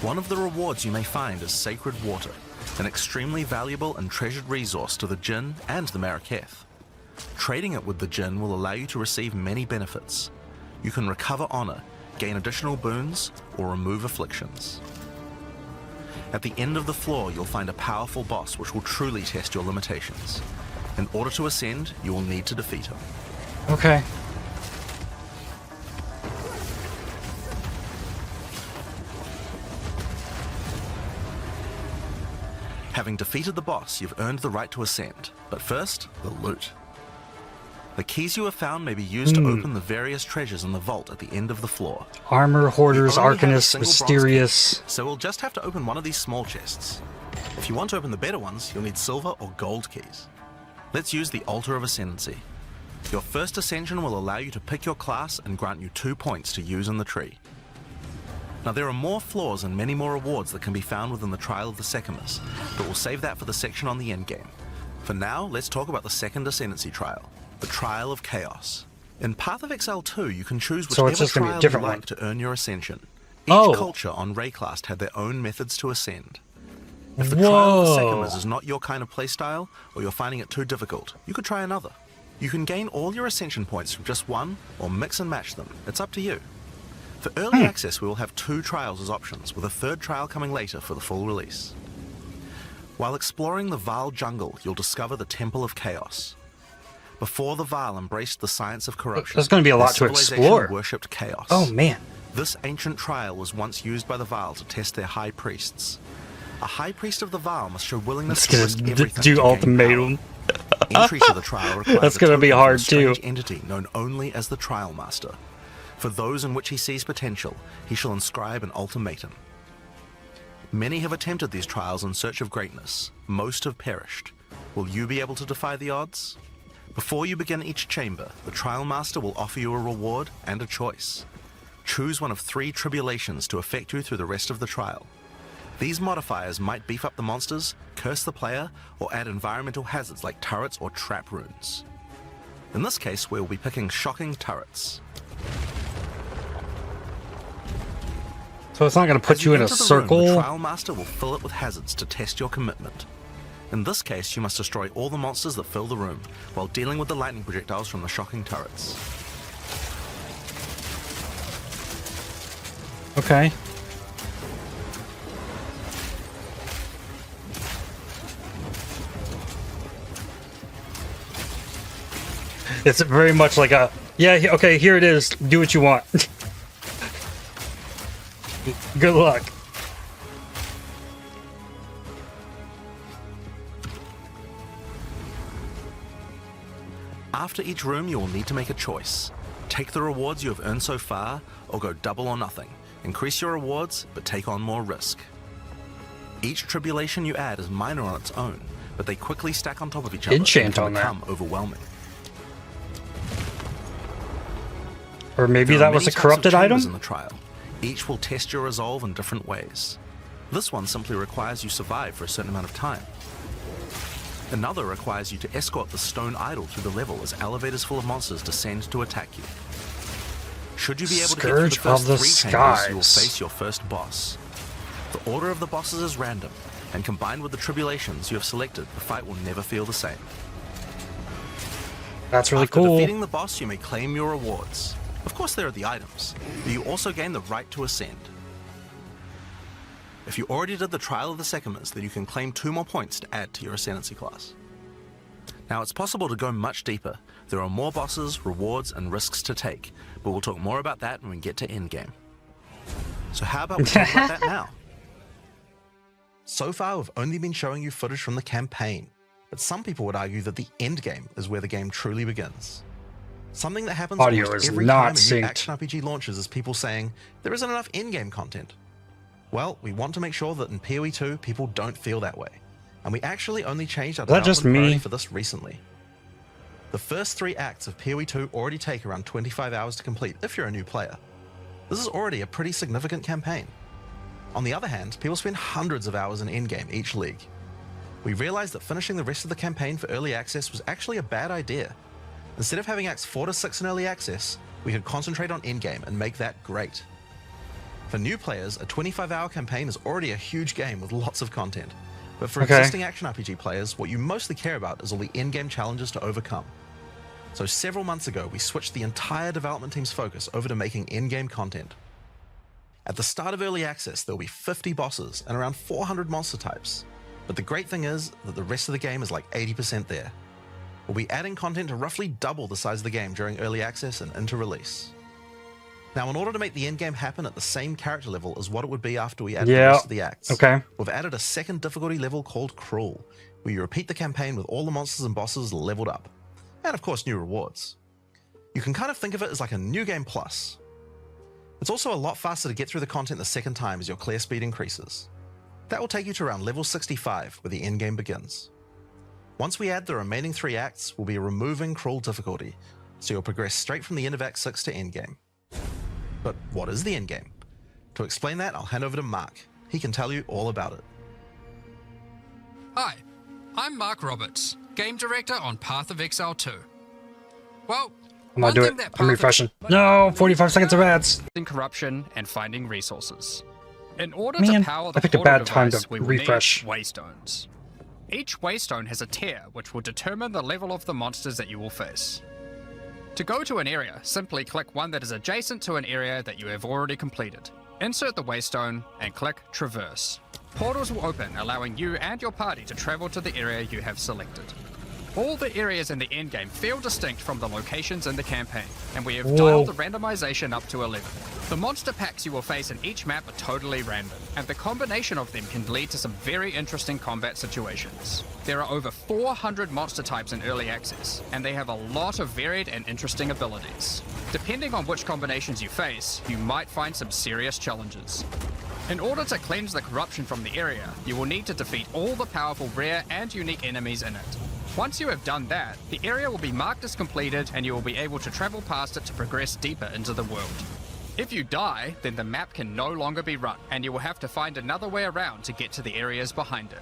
One of the rewards you may find is Sacred Water, an extremely valuable and treasured resource to the djinn and the Maraketh. Trading it with the djinn will allow you to receive many benefits. You can recover honor, gain additional boons, or remove afflictions. At the end of the floor, you'll find a powerful boss which will truly test your limitations. In order to ascend, you will need to defeat him. Okay. Having defeated the boss, you've earned the right to ascend. But first, the loot. The keys you have found may be used to open the various treasures in the vault at the end of the floor. Armor, Hoarders, We only have a Arcanists, single bronze Mysterious. key, so we'll just have to open one of these small chests. If you want to open the better ones, you'll need silver or gold keys. Let's use the Altar of Ascendancy. Your first ascension will allow you to pick your class and grant you 2 points to use in the tree. Now there are more floors and many more rewards that can be found within the Trial of the Sekhemas, but we'll save that for the section on the endgame. For now, let's talk about the second Ascendancy trial, the Trial of Chaos. In Path of Exile 2, you can choose So whichever it's just gonna be a trial different you one. like to earn your ascension. Each Oh. culture on Rayclast had their own methods to ascend. If the Trial of the Sekhemas is not your kind of playstyle, or you're finding it too difficult, you could try another. You can gain all your ascension points from just one, or mix and match them. It's up to you. For early access, we will have 2 trials as options, with a 3rd trial coming later for the full release. While exploring the Vaal jungle, you'll discover the Temple of Chaos. Before the Vaal embraced the science of corruption, There's gonna be a their lot to civilization explore. worshipped chaos. Oh, man. This ancient trial was once used by the Vaal to test their high priests. A high priest of the Vaal must show willingness It's to risk gonna everything do to gain ultimatum. power. Entry to the trial requires That's a gonna be token from hard, a strange too. entity known only as the Trial Master. For those in which he sees potential, he shall inscribe an ultimatum. Many have attempted these trials in search of greatness. Most have perished. Will you be able to defy the odds? Before you begin each chamber, the Trial Master will offer you a reward and a choice. Choose one of 3 tribulations to affect you through the rest of the trial. These modifiers might beef up the monsters, curse the player, or add environmental hazards like turrets or trap runes. In this case, we'll be picking shocking turrets. So it's not going to put As you in a enter the room, the circle? Trial Master will fill it with hazards to test your commitment. In this case, you must destroy all the monsters that fill the room, while dealing with the lightning projectiles from the shocking turrets. Okay. It's very much like a, yeah, okay, here it is. Do what you want. Good luck. After each room, you will need to make a choice. Take the rewards you have earned so far, or go double or nothing. Increase your rewards, but take on more risk. Each tribulation you add is minor on its own, but they quickly stack on top of each other Enchant and can on that. become overwhelming. Or maybe There are that was many a types of corrupted chambers item? in the trial. Each will test your resolve in different ways. This one simply requires you survive for a certain amount of time. Another requires you to escort the stone idol through the level as elevators full of monsters descend to attack you. Should you be able to get through the Scourge first of the 3 chambers, you will Skies. face your first boss. The order of the bosses is random, and combined with the tribulations you have selected, the fight will never feel the same. That's really After cool. defeating the boss, you may claim your rewards. Of course, there are the items, but you also gain the right to ascend. If you already did the Trial of the Sekhemas, then you can claim 2 more points to add to your Ascendancy class. Now, it's possible to go much deeper. There are more bosses, rewards, and risks to take, but we'll talk more about that when we get to Endgame. So how about we talk about that now? So far, we've only been showing you footage from the campaign, but some people would argue that the Endgame is where the game truly begins. Something that happens Audio almost is every not time a new synced. action RPG launches is people saying, there isn't enough in-game content. Well, we want to make sure that in PoE 2, people don't feel that way. And we actually only changed our Is that just development priority me? for this recently. The first 3 acts of PoE 2 already take around 25 hours to complete if you're a new player. This is already a pretty significant campaign. On the other hand, people spend hundreds of hours in endgame each league. We realized that finishing the rest of the campaign for early access was actually a bad idea. Instead of having acts 4 to 6 in early access, we could concentrate on endgame and make that great. For new players, a 25-hour campaign is already a huge game with lots of content. But for Okay. existing action RPG players, what you mostly care about is all the in-game challenges to overcome. So several months ago, we switched the entire development team's focus over to making in-game content. At the start of early access, there will be 50 bosses and around 400 monster types. But the great thing is that the rest of the game is like 80% there. We'll be adding content to roughly double the size of the game during early access and into release. Now, in order to make the endgame happen at the same character level as what it would be after we add the rest of the acts, we've added a second difficulty level called Cruel, where you repeat the campaign with all the monsters and bosses leveled up. And of course, new rewards. You can kind of think of it as like a new game plus. It's also a lot faster to get through the content the second time as your clear speed increases. That will take you to around level 65, where the endgame begins. Once we add the remaining 3 acts, we'll be removing Cruel difficulty, so you'll progress straight from the end of Act 6 to endgame. But what is the endgame? To explain that, I'll hand over to Mark. He can tell you all about it. Hi, I'm Mark Roberts, Game Director on Path of Exile 2. Well, I'm gonna do it. I'm refreshing. No, 45 seconds of ads. Corruption and finding resources. In order Man, to power the I picked a portal bad time device, to we will refresh. need waystones. Each waystone has a tier which will determine the level of the monsters that you will face. To go to an area, simply click one that is adjacent to an area that you have already completed. Insert the waystone and click Traverse. Portals will open, allowing you and your party to travel to the area you have selected. All the areas in the endgame feel distinct from the locations in the campaign, and we have dialed the randomization up to 11. The monster packs you will face in each map are totally random, and the combination of them can lead to some very interesting combat situations. There are over 400 monster types in early access, and they have a lot of varied and interesting abilities. Depending on which combinations you face, you might find some serious challenges. In order to cleanse the corruption from the area, you will need to defeat all the powerful rare and unique enemies in it. Once you have done that, the area will be marked as completed and you will be able to travel past it to progress deeper into the world. If you die, then the map can no longer be run and you will have to find another way around to get to the areas behind it.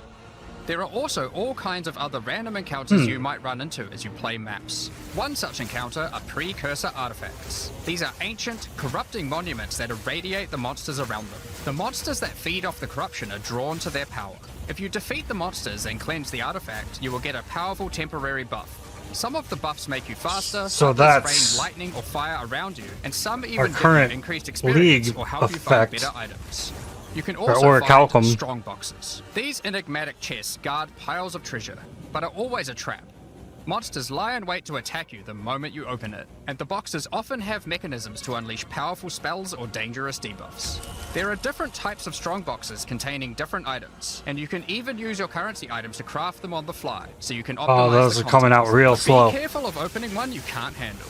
There are also all kinds of other random encounters you might run into as you play maps. One such encounter are precursor artifacts. These are ancient, corrupting monuments that irradiate the monsters around them. The monsters that feed off the corruption are drawn to their power. If you defeat the monsters and cleanse the artifact, you will get a powerful temporary buff. Some of the buffs make you faster, so others that's rain lightning or fire around you, and some even give current you increased experience league or help you find effect. better items. You can also Or find Calcum. strong boxes. These enigmatic chests guard piles of treasure, but are always a trap. Monsters lie in wait to attack you the moment you open it, and the boxes often have mechanisms to unleash powerful spells or dangerous debuffs. There are different types of strong boxes containing different items, and you can even use your currency items to craft them on the fly, so you can optimize those the are coming out contents. real But slow. Be careful of opening one you can't handle.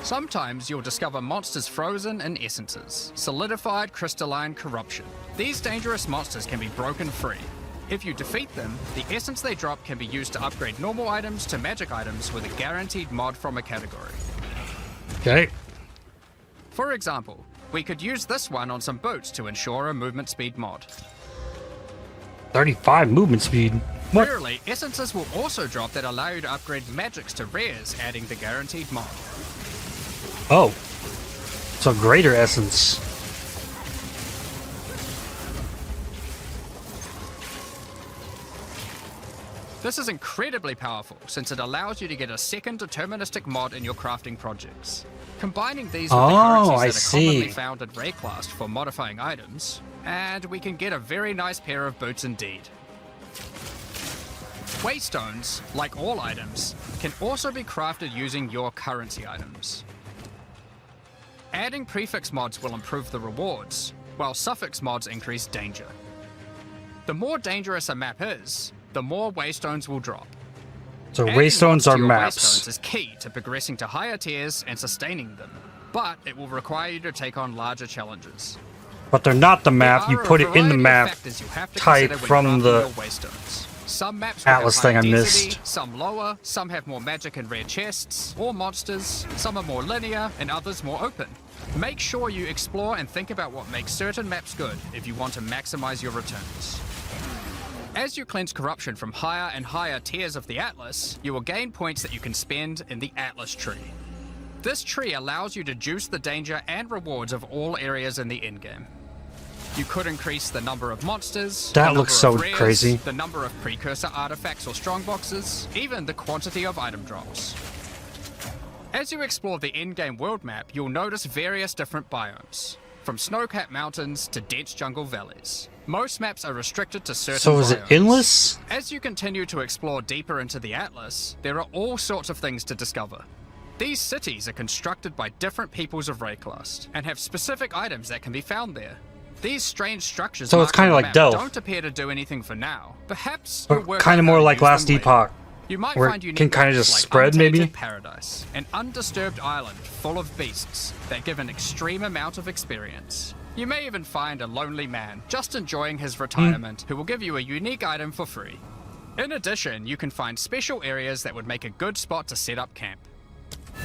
Sometimes you'll discover monsters frozen in essences, solidified crystalline corruption. These dangerous monsters can be broken free. If you defeat them, the essence they drop can be used to upgrade normal items to magic items with a guaranteed mod from a category. Okay. For example, we could use this one on some boots to ensure a movement speed mod. 35 movement speed. What? Rarely, essences will also drop that allow you to upgrade magics to rares, adding the guaranteed mod. Oh. So greater essence. This is incredibly powerful, since it allows you to get a second deterministic mod in your crafting projects. Combining these with the currencies that are commonly found at Rayclast for modifying items, and we can get a very nice pair of boots indeed. Waystones, like all items, can also be crafted using your currency items. Adding prefix mods will improve the rewards, while suffix mods increase danger. The more dangerous a map is, the more waystones will drop. So Adding waystones mods to are your maps. Waystones is key to progressing to higher tiers and sustaining them, but it will require you to take on larger challenges. But they're not the map. There You are a put it in the variety of map factors you have to type consider when from crafting the your waystones. Some maps will Atlas have thing higher I density, missed. some lower, some have more magic and rare chests, or monsters, some are more linear, and others more open. Make sure you explore and think about what makes certain maps good if you want to maximize your returns. As you cleanse corruption from higher and higher tiers of the Atlas, you will gain points that you can spend in the Atlas tree. This tree allows you to juice the danger and rewards of all areas in the endgame. You could increase the number of monsters, That the looks number of so rares, crazy. the number of precursor artifacts or strongboxes, even the quantity of item drops. As you explore the in-game world map, you'll notice various different biomes, from snow-capped mountains to dense jungle valleys. Most maps are restricted to certain So is it biomes. endless? As you continue to explore deeper into the Atlas, there are all sorts of things to discover. These cities are constructed by different peoples of Rayclast and have specific items that can be found there. These strange structures So it's marked kinda on the like map Delph. don't appear to do anything for now. Perhaps But you'll work kinda out more how to like use Last them later. Epoch, You might where find it unique can kinda maps just like spread, Untainted maybe? Paradise, an undisturbed island full of beasts that give an extreme amount of experience. You may even find a lonely man just enjoying his retirement who will give you a unique item for free. In addition, you can find special areas that would make a good spot to set up camp.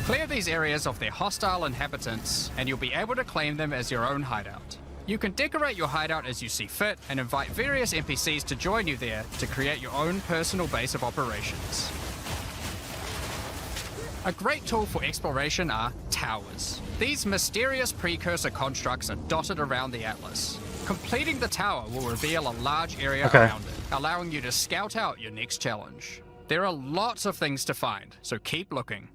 Clear these areas of their hostile inhabitants, and you'll be able to claim them as your own hideout. You can decorate your hideout as you see fit and invite various NPCs to join you there to create your own personal base of operations. A great tool for exploration are towers. These mysterious precursor constructs are dotted around the Atlas. Completing the tower will reveal a large area around it, allowing you to scout out your next challenge. There are lots of things to find, so keep looking.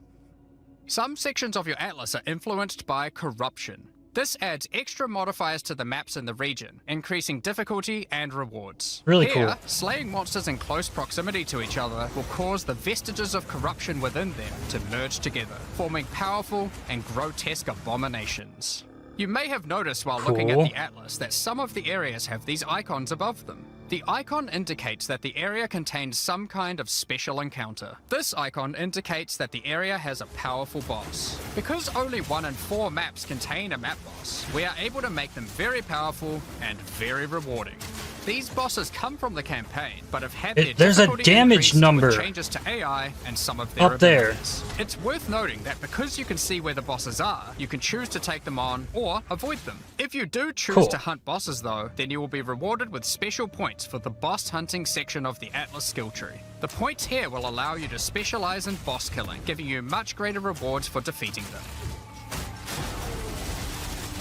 Some sections of your Atlas are influenced by corruption. This adds extra modifiers to the maps in the region, increasing difficulty and rewards. Really Here, cool. slaying monsters in close proximity to each other will cause the vestiges of corruption within them to merge together, forming powerful and grotesque abominations. You may have noticed while looking at Cool. the Atlas that some of the areas have these icons above them. The icon indicates that the area contains some kind of special encounter. This icon indicates that the area has a powerful boss. Because only 1 in 4 maps contain a map boss, we are able to make them very powerful and very rewarding. These bosses come from the campaign, but have had their There's a difficulty damage increased with number changes to AI and some of their up there. abilities. It's worth noting that because you can see where the bosses are, you can choose to take them on or avoid them. If you do choose Cool. to hunt bosses though, then you will be rewarded with special points for the boss hunting section of the Atlas skill tree. The points here will allow you to specialize in boss killing, giving you much greater rewards for defeating them.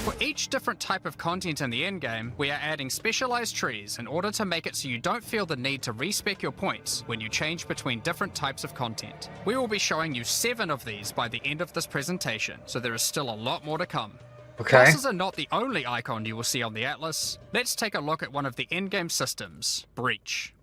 For each different type of content in the endgame, we are adding specialized trees in order to make it so you don't feel the need to respec your points when you change between different types of content. We will be showing you 7 of these by the end of this presentation, so there is still a lot more to come. Okay. Bosses are not the only icon you will see on the Atlas. Let's take a look at one of the endgame systems, Breach.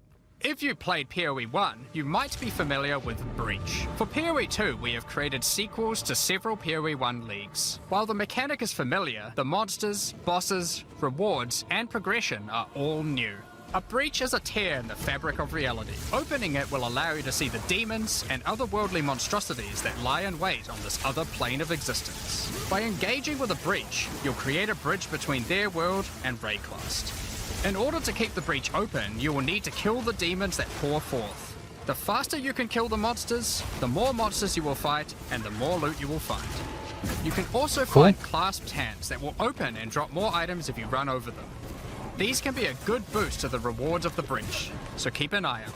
If you played PoE 1, you might be familiar with Breach. For PoE 2, we have created sequels to several PoE 1 leagues. While the mechanic is familiar, the monsters, bosses, rewards, and progression are all new. A breach is a tear in the fabric of reality. Opening it will allow you to see the demons and otherworldly monstrosities that lie in wait on this other plane of existence. By engaging with a breach, you'll create a bridge between their world and Rayclast. In order to keep the breach open, you will need to kill the demons that pour forth. The faster you can kill the monsters, the more monsters you will fight, and the more loot you will find. You can also find clasped hands that will open and drop more items if you run over them. These can be a good boost to the rewards of the breach, so keep an eye out.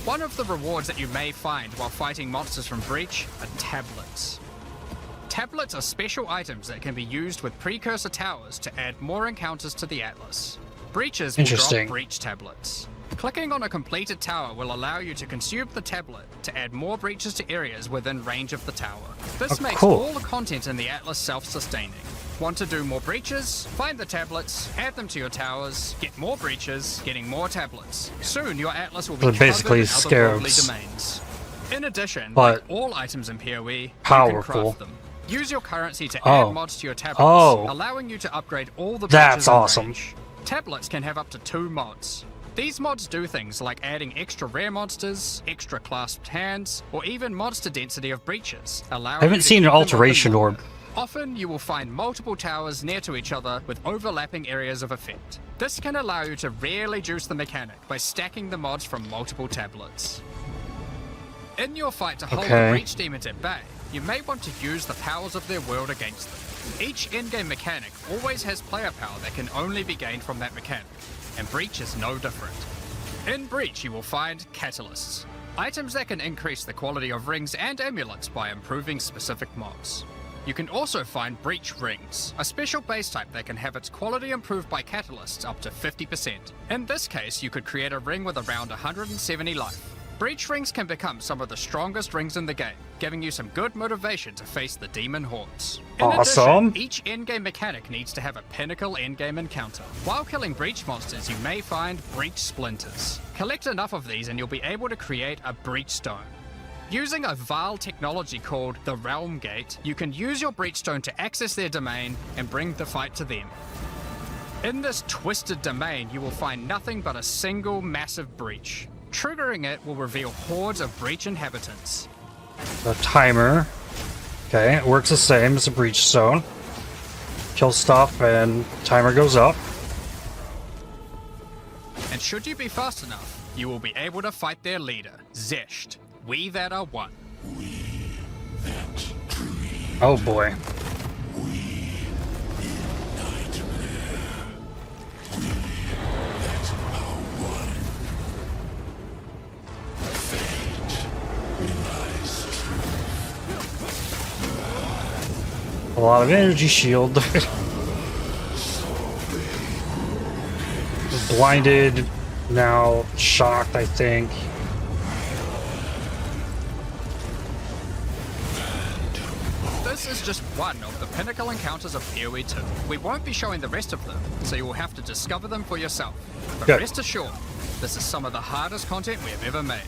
One of the rewards that you may find while fighting monsters from Breach are tablets. Tablets are special items that can be used with precursor towers to add more encounters to the Atlas. Breaches will drop Interesting. breach tablets. Clicking on a completed tower will allow you to consume the tablet to add more breaches to areas within range of the tower. This makes cool. all the content in the Atlas self-sustaining. Want to do more breaches? Find the tablets, add them to your towers, get more breaches, getting more tablets. Soon your Atlas will be So basically covered in otherworldly scarabs. domains. In addition, But like all items in PoE, you can powerful. craft them. Use your currency to Oh. add mods to your tablets, Oh. allowing you to upgrade all the That's breaches in awesome. range. Tablets can have up to 2 mods. These mods do things like adding extra rare monsters, extra clasped hands, or even monster density of breaches, allowing I haven't you to seen keep an them alteration open longer. orb. Often you will find multiple towers near to each other with overlapping areas of effect. This can allow you to rarely juice the mechanic by stacking the mods from multiple tablets. In your fight to hold the Okay. breach demons at bay, you may want to use the powers of their world against them. Each endgame mechanic always has player power that can only be gained from that mechanic, and Breach is no different. In Breach you will find catalysts, items that can increase the quality of rings and amulets by improving specific mods. You can also find breach rings, a special base type that can have its quality improved by catalysts up to 50%. In this case, you could create a ring with around 170 life. Breach rings can become some of the strongest rings in the game, giving you some good motivation to face the demon hordes. In Awesome. addition, each endgame mechanic needs to have a pinnacle endgame encounter. While killing breach monsters, you may find breach splinters. Collect enough of these and you'll be able to create a breach stone. Using a Vaal technology called the Realm Gate, you can use your breach stone to access their domain and bring the fight to them. In this twisted domain, you will find nothing but a single massive breach. Triggering it will reveal hordes of breach inhabitants. The timer. Okay, it works the same as a breach stone. Kill stuff and timer goes up. And should you be fast enough, you will be able to fight their leader, Zesht. We that are one. Oh boy. A lot of energy shield. Blinded, now shocked, I think. This is just one of the pinnacle encounters of PoE 2. We won't be showing the rest of them, so you will have to discover them for yourself. But Good. rest assured, this is some of the hardest content we have ever made.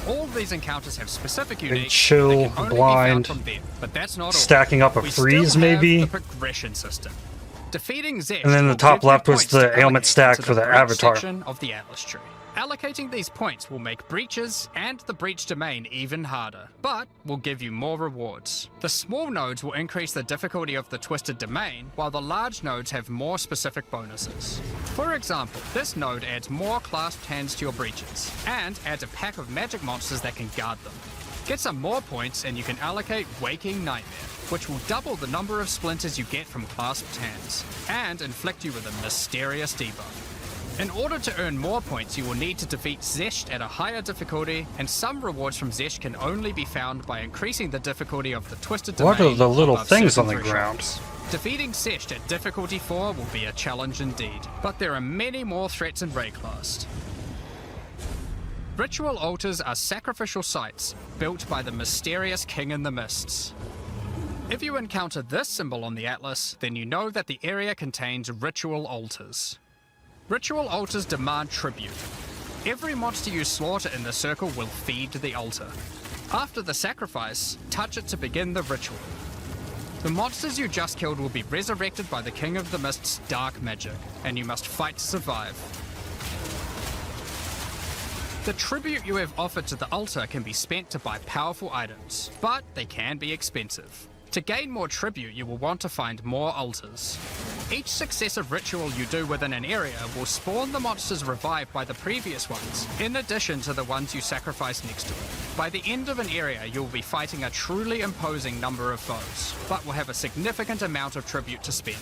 All of these encounters have specific uniques chill, that can only blind, be found from them, but that's not all. stacking up a We freeze, still have maybe? the progression system. Defeating Zesht And then the will top give you left was points the to ailment allocate stack to for the breach avatar. section of the Atlas tree. Allocating these points will make breaches and the breach domain even harder, but will give you more rewards. The small nodes will increase the difficulty of the twisted domain, while the large nodes have more specific bonuses. For example, this node adds more clasped hands to your breaches, and adds a pack of magic monsters that can guard them. Get some more points and you can allocate Waking Nightmare, which will double the number of splinters you get from clasped hands, and inflict you with a mysterious debuff. In order to earn more points, you will need to defeat Zesht at a higher difficulty, and some rewards from Zesht can only be found by increasing the difficulty of the twisted domain. What are the little above things on certain the ground? thresholds. Defeating Zesht at difficulty 4 will be a challenge indeed, but there are many more threats in Raid class. Ritual altars are sacrificial sites built by the mysterious King in the Mists. If you encounter this symbol on the Atlas, then you know that the area contains ritual altars. Ritual altars demand tribute. Every monster you slaughter in the circle will feed the altar. After the sacrifice, touch it to begin the ritual. The monsters you just killed will be resurrected by the King of the Mist's dark magic, and you must fight to survive. The tribute you have offered to the altar can be spent to buy powerful items, but they can be expensive. To gain more tribute, you will want to find more altars. Each successive ritual you do within an area will spawn the monsters revived by the previous ones, in addition to the ones you sacrifice next to it. By the end of an area, you will be fighting a truly imposing number of foes, but will have a significant amount of tribute to spend.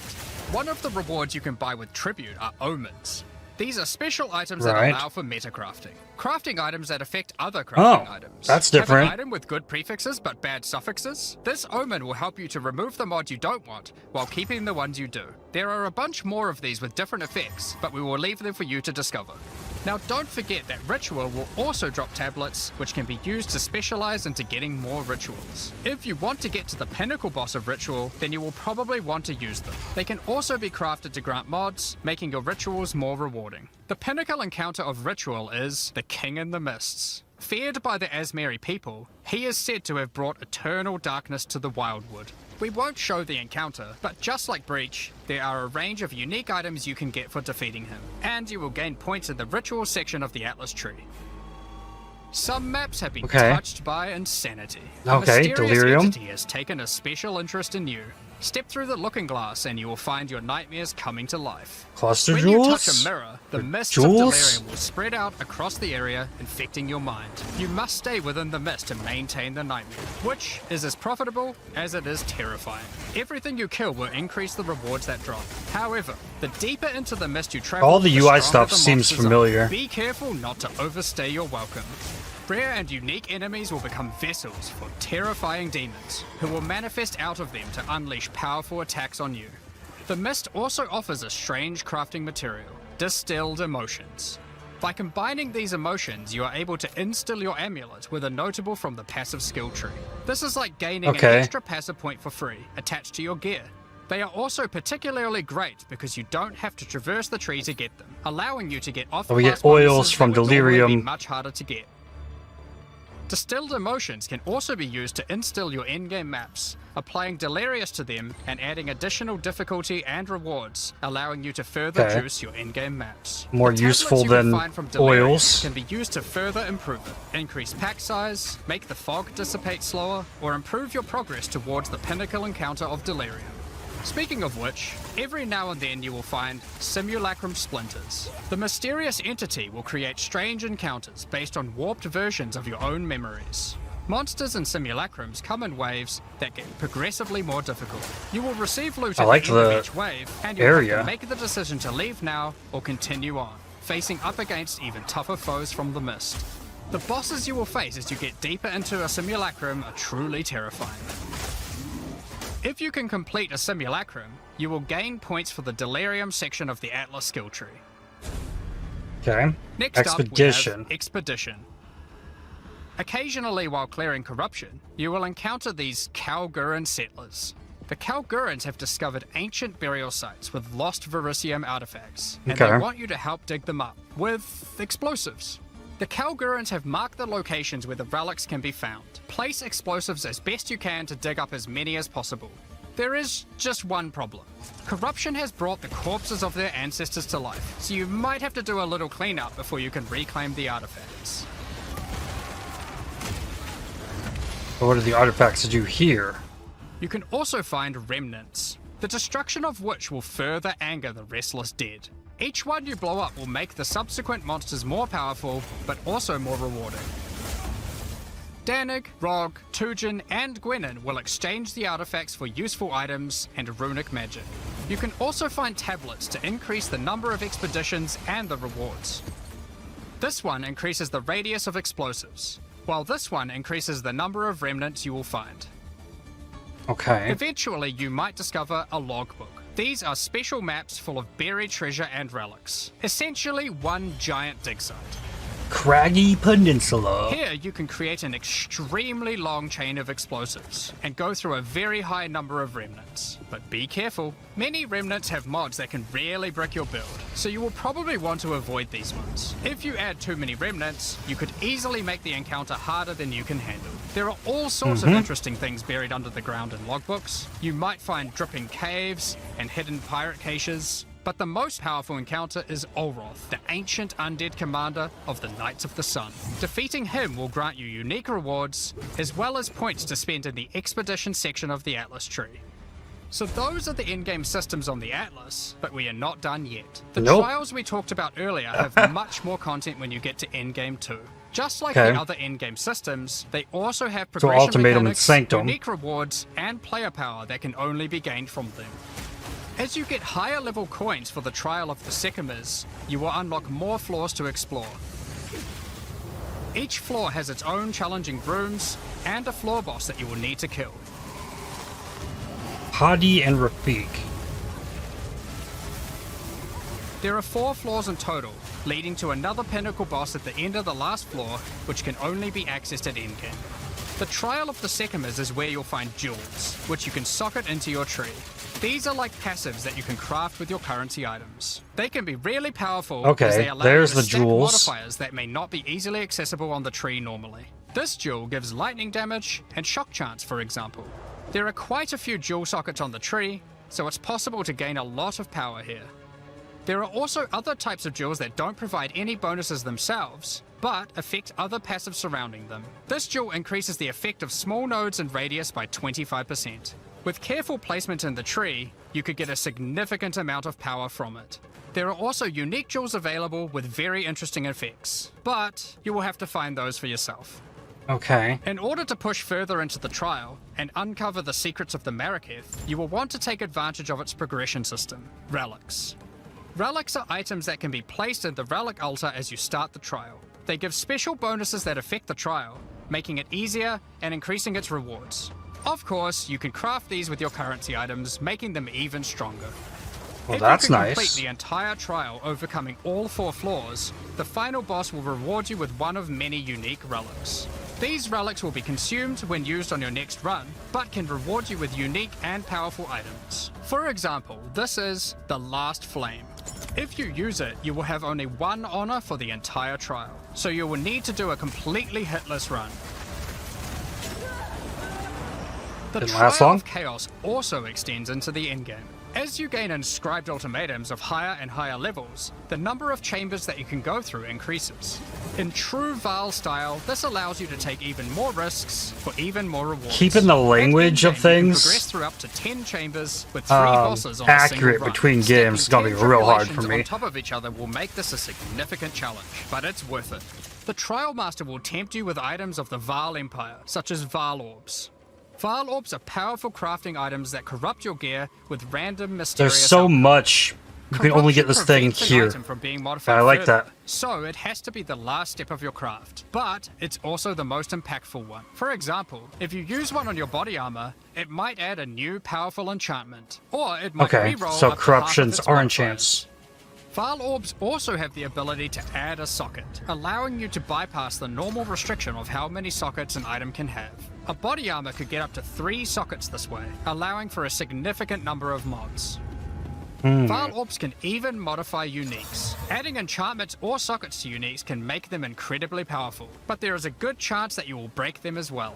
One of the rewards you can buy with tribute are omens. These are special items that allow for meta crafting. Crafting items that affect other crafting items. That's different. Have an item with good prefixes but bad suffixes? This omen will help you to remove the mod you don't want, while keeping the ones you do. There are a bunch more of these with different effects, but we will leave them for you to discover. Now don't forget that Ritual will also drop tablets, which can be used to specialize into getting more rituals. If you want to get to the pinnacle boss of Ritual, then you will probably want to use them. They can also be crafted to grant mods, making your rituals more rewarding. The pinnacle encounter of Ritual is the King in the Mists. Feared by the Asmeri people, he is said to have brought eternal darkness to the Wildwood. We won't show the encounter, but just like Breach, there are a range of unique items you can get for defeating him, and you will gain points in the ritual section of the Atlas tree. Some maps have been touched by insanity. A mysterious Delirium. entity has taken a special interest in you. Step through the looking glass and you will find your nightmares coming to life. Cluster when jewels? you touch a mirror, the mists of Jewels? Delirium will spread out across the area, infecting your mind. You must stay within the mist to maintain the nightmare, which is as profitable as it is terrifying. Everything you kill will increase the rewards that drop. However, the deeper into the mist you travel, All the UI stronger stuff the seems monsters are. familiar. Be careful not to overstay your welcome. Rare and unique enemies will become vessels for terrifying demons, who will manifest out of them to unleash powerful attacks on you. The Mist also offers a strange crafting material, Distilled Emotions. By combining these emotions, you are able to instill your amulet with a notable from the passive skill tree. This is like gaining an extra passive point for free, attached to your gear. They are also particularly great because you don't have to traverse the tree to get them, allowing you to get off-class we get oils bonuses from that would normally Delirium. be much harder to get. Distilled Emotions can also be used to instill your endgame maps, applying Delirium to them and adding additional difficulty and rewards, allowing you to further juice your endgame maps. More The useful tablets you can than find from Delirium oils. can be used to further improve it, increase pack size, make the fog dissipate slower, or improve your progress towards the pinnacle encounter of Delirium. Speaking of which, every now and then you will find simulacrum splinters. The mysterious entity will create strange encounters based on warped versions of your own memories. Monsters and simulacrums come in waves that get progressively more difficult. You will receive loot at the end of each wave, and you'll have to make the decision to leave now or continue on, facing up against even tougher foes from the Mist. The bosses you will face as you get deeper into a simulacrum are truly terrifying. If you can complete a simulacrum, you will gain points for the Delirium section of the Atlas skill tree. Okay. Next Expedition. up, we have Expedition. Occasionally, while clearing corruption, you will encounter these Kalguuran settlers. The Kalguurans have discovered ancient burial sites with lost Verisium artifacts, and they want you to help dig them up with explosives. The Kalguurans have marked the locations where the relics can be found. Place explosives as best you can to dig up as many as possible. There is just one problem. Corruption has brought the corpses of their ancestors to life, so you might have to do a little cleanup before you can reclaim the artifacts. What are the artifacts to do here? You can also find remnants, the destruction of which will further anger the restless dead. Each one you blow up will make the subsequent monsters more powerful, but also more rewarding. Danig, Rog, Tujin, and Gwenin will exchange the artifacts for useful items and runic magic. You can also find tablets to increase the number of expeditions and the rewards. This one increases the radius of explosives, while this one increases the number of remnants you will find. Okay. Eventually, you might discover a logbook. These are special maps full of buried treasure and relics. Essentially one giant dig site. Craggy Peninsula. Here you can create an extremely long chain of explosives and go through a very high number of remnants. But be careful, many remnants have mods that can really brick your build, so you will probably want to avoid these ones. If you add too many remnants, you could easily make the encounter harder than you can handle. There are all sorts of interesting things buried under the ground in logbooks. You might find dripping caves and hidden pirate caches. But the most powerful encounter is Olroth, the ancient undead commander of the Knights of the Sun. Defeating him will grant you unique rewards, as well as points to spend in the expedition section of the Atlas tree. So those are the in-game systems on the Atlas, but we are not done yet. The trials we talked about earlier have much more content when you get to endgame 2. Just like the other endgame systems, they also have progression mechanics, unique rewards, and player power that can only be gained from them. As you get higher level coins for the trial of the Sekhemas, you will unlock more floors to explore. Each floor has its own challenging rooms and a floor boss that you will need to kill. Hadi and Rafik. There are 4 floors in total, leading to another pinnacle boss at the end of the last floor, which can only be accessed at endgame. The trial of the Sekhemas is where you'll find jewels, which you can socket into your tree. These are like passives that you can craft with your currency items. They can be really powerful because they allow you to stack modifiers that may not be easily accessible on the tree normally. This jewel gives lightning damage and shock chance, for example. There are quite a few jewel sockets on the tree, so it's possible to gain a lot of power here. There are also other types of jewels that don't provide any bonuses themselves, but affect other passives surrounding them. This jewel increases the effect of small nodes and radius by 25%. With careful placement in the tree, you could get a significant amount of power from it. There are also unique jewels available with very interesting effects, but you will have to find those for yourself. Okay. In order to push further into the trial and uncover the secrets of the Maraketh, you will want to take advantage of its progression system, relics. Relics are items that can be placed in the relic altar as you start the trial. They give special bonuses that affect the trial, making it easier and increasing its rewards. Of course, you can craft these with your currency items, making them even stronger. Well, if that's you can nice. complete the entire trial overcoming all 4 floors, the final boss will reward you with one of many unique relics. These relics will be consumed when used on your next run, but can reward you with unique and powerful items. For example, this is the Last Flame. If you use it, you will have only 1 honor for the entire trial, so you will need to do a completely hitless run. The Didn't last Trial long. of Chaos also extends into the endgame. As you gain inscribed ultimatums of higher and higher levels, the number of chambers that you can go through increases. In true Vaal style, this allows you to take even more risks for even more rewards. Keeping the language of At endgame, you can things progress through up to 10 chambers with 3 bosses on a single accurate run. between Stacking games is gonna be 10 real hard for tribulations me. on top of each other will make this a significant challenge, but it's worth it. The Trial Master will tempt you with items of the Vaal Empire, such as Vaal Orbs. Vaal Orbs are powerful crafting items that corrupt your gear with random mysterious There's so outcomes. much. You can only get this thing Corruption prevents an here. item from being modified I like further, that. So it has to be the last step of your craft, but it's also the most impactful one. For example, if you use one on your body armor, it might add a new powerful enchantment, or it might Okay, reroll so up to half of corruptions its are modifiers. enchants. Vaal Orbs also have the ability to add a socket, allowing you to bypass the normal restriction of how many sockets an item can have. A body armor could get up to 3 sockets this way, allowing for a significant number of mods. Vaal Orbs can even modify uniques. Adding enchantments or sockets to uniques can make them incredibly powerful, but there is a good chance that you will break them as well.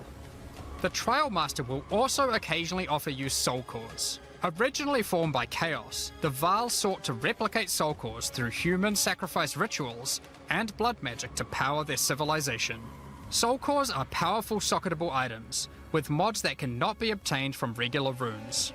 The Trial Master will also occasionally offer you soul cores. Originally formed by Chaos, the Vaal sought to replicate soul cores through human sacrifice rituals and blood magic to power their civilization. Soul cores are powerful socketable items, with mods that cannot be obtained from regular runes.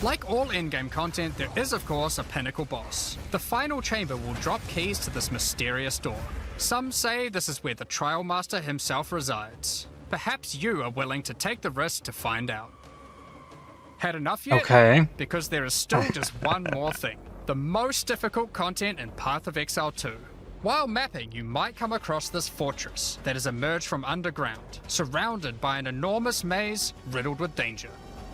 Like all endgame content, there is of course a pinnacle boss. The final chamber will drop keys to this mysterious door. Some say this is where the Trial Master himself resides. Perhaps you are willing to take the risk to find out. Had enough yet? Okay. Because there is still just one more thing. The most difficult content in Path of Exile 2. While mapping, you might come across this fortress that has emerged from underground, surrounded by an enormous maze riddled with danger.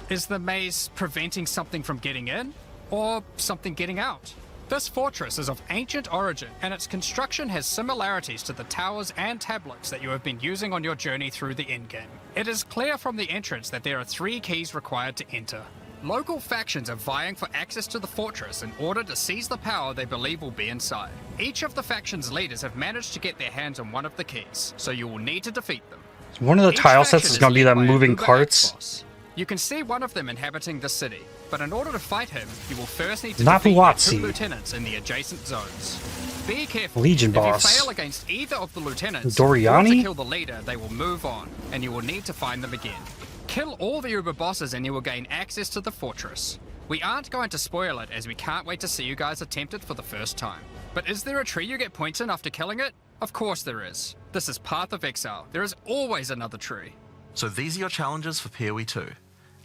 Is the maze preventing something from getting in, or something getting out? This fortress is of ancient origin, and its construction has similarities to the towers and tablets that you have been using on your journey through the endgame. It is clear from the entrance that there are 3 keys required to enter. Local factions are vying for access to the fortress in order to seize the power they believe will be inside. Each of the faction's leaders have managed to get their hands on one of the keys, so you will need to defeat them. One of the Each tile sets faction is going to be led that by a moving uber carts. ex-boss. You can see one of them inhabiting the city, but in order to fight him, you will first need to Not defeat the Buatsi. 2 lieutenants in the adjacent zones. Be careful. Legion if boss. you fail against either of the lieutenants, Doriani? or to kill the leader, they will move on, and you will need to find them again. Kill all the Uber bosses and you will gain access to the fortress. We aren't going to spoil it, as we can't wait to see you guys attempt it for the first time. But is there a tree you get points in after killing it? Of course there is. This is Path of Exile. There is always another tree. So these are your challenges for PoE 2.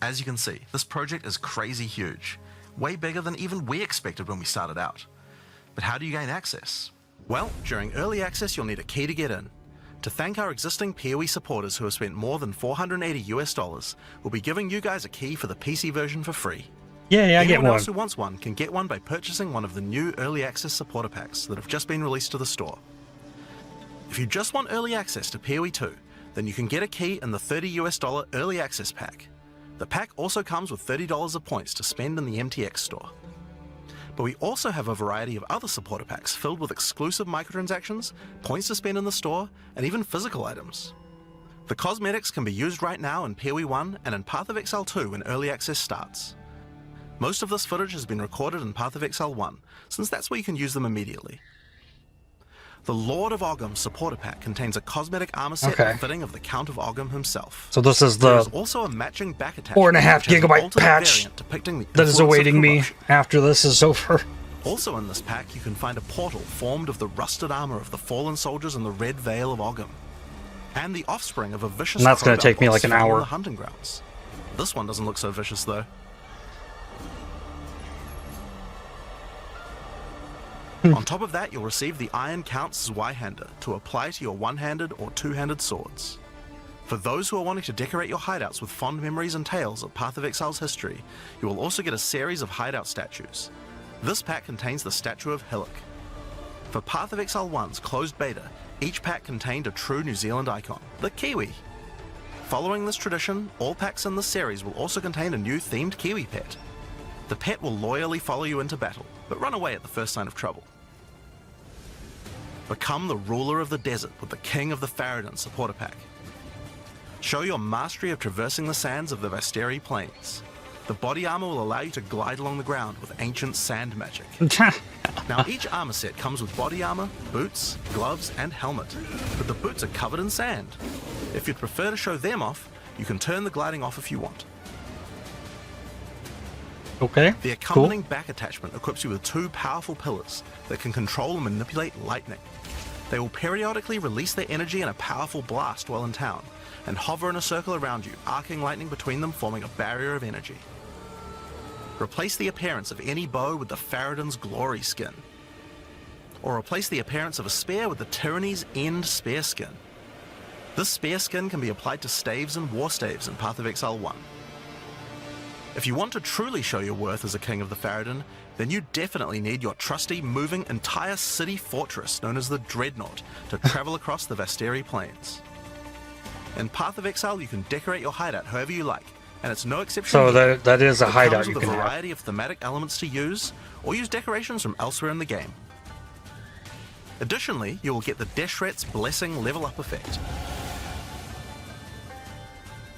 As you can see, this project is crazy huge, way bigger than even we expected when we started out. But how do you gain access? Well, during early access you'll need a key to get in. To thank our existing PoE supporters who have spent more than $480, we'll be giving you guys a key for the PC version for free. Yeah, I get Anyone one. else who wants one can get one by purchasing one of the new early access supporter packs that have just been released to the store. If you just want early access to PoE 2, then you can get a key in the $30 early access pack. The pack also comes with $30 of points to spend in the MTX store. But we also have a variety of other supporter packs filled with exclusive microtransactions, points to spend in the store, and even physical items. The cosmetics can be used right now in PoE 1 and in Path of Exile 2 when early access starts. Most of this footage has been recorded in Path of Exile 1, since that's where you can use them immediately. The Lord of Ogham supporter pack contains a cosmetic armor set Okay. befitting of the Count of Ogham himself. So this is There is the also a matching back attachment 4.5 which has an gigabyte alternate patch variant depicting the that is influence of awaiting me corruption. after this is over. Also in this pack, you can find a portal formed of the rusted armor of the fallen soldiers in the Red Veil of Ogham, and the offspring of a vicious And that's gonna crowd take me boss like an found in hour. the hunting grounds. This one doesn't look so vicious though. On top of that, you'll receive the Iron Count's Zweihander to apply to your one-handed or two-handed swords. For those who are wanting to decorate your hideouts with fond memories and tales of Path of Exile's history, you will also get a series of hideout statues. This pack contains the statue of Hillock. For Path of Exile 1's closed beta, each pack contained a true New Zealand icon, the Kiwi. Following this tradition, all packs in this series will also contain a new themed Kiwi pet. The pet will loyally follow you into battle, but run away at the first sign of trouble. Become the ruler of the desert with the King of the Farad'n supporter pack. Show your mastery of traversing the sands of the Vasteri Plains. The body armor will allow you to glide along the ground with ancient sand magic. Now each armor set comes with body armor, boots, gloves, and helmet, but the boots are covered in sand. If you'd prefer to show them off, you can turn the gliding off if you want. Okay, The accompanying back attachment equips you with two powerful pillars that can control and manipulate lightning. They will periodically release their energy in a powerful blast while in town, and hover in a circle around you, arcing lightning between them, forming a barrier of energy. Replace the appearance of any bow with the Farad'n's Glory skin. Or replace the appearance of a spear with the Tyranny's End spear skin. This spear skin can be applied to staves and war staves in Path of Exile 1. If you want to truly show your worth as a King of the Farad'n, then you definitely need your trusty, moving, entire city fortress known as the Dreadnought to travel across the Vasteri Plains. In Path of Exile, you can decorate your hideout however you like, and it's no exception. so that is a It hideout comes you with can a have. variety of thematic elements to use, or use decorations from elsewhere in the game. Additionally, you will get the Deshret's Blessing level up effect,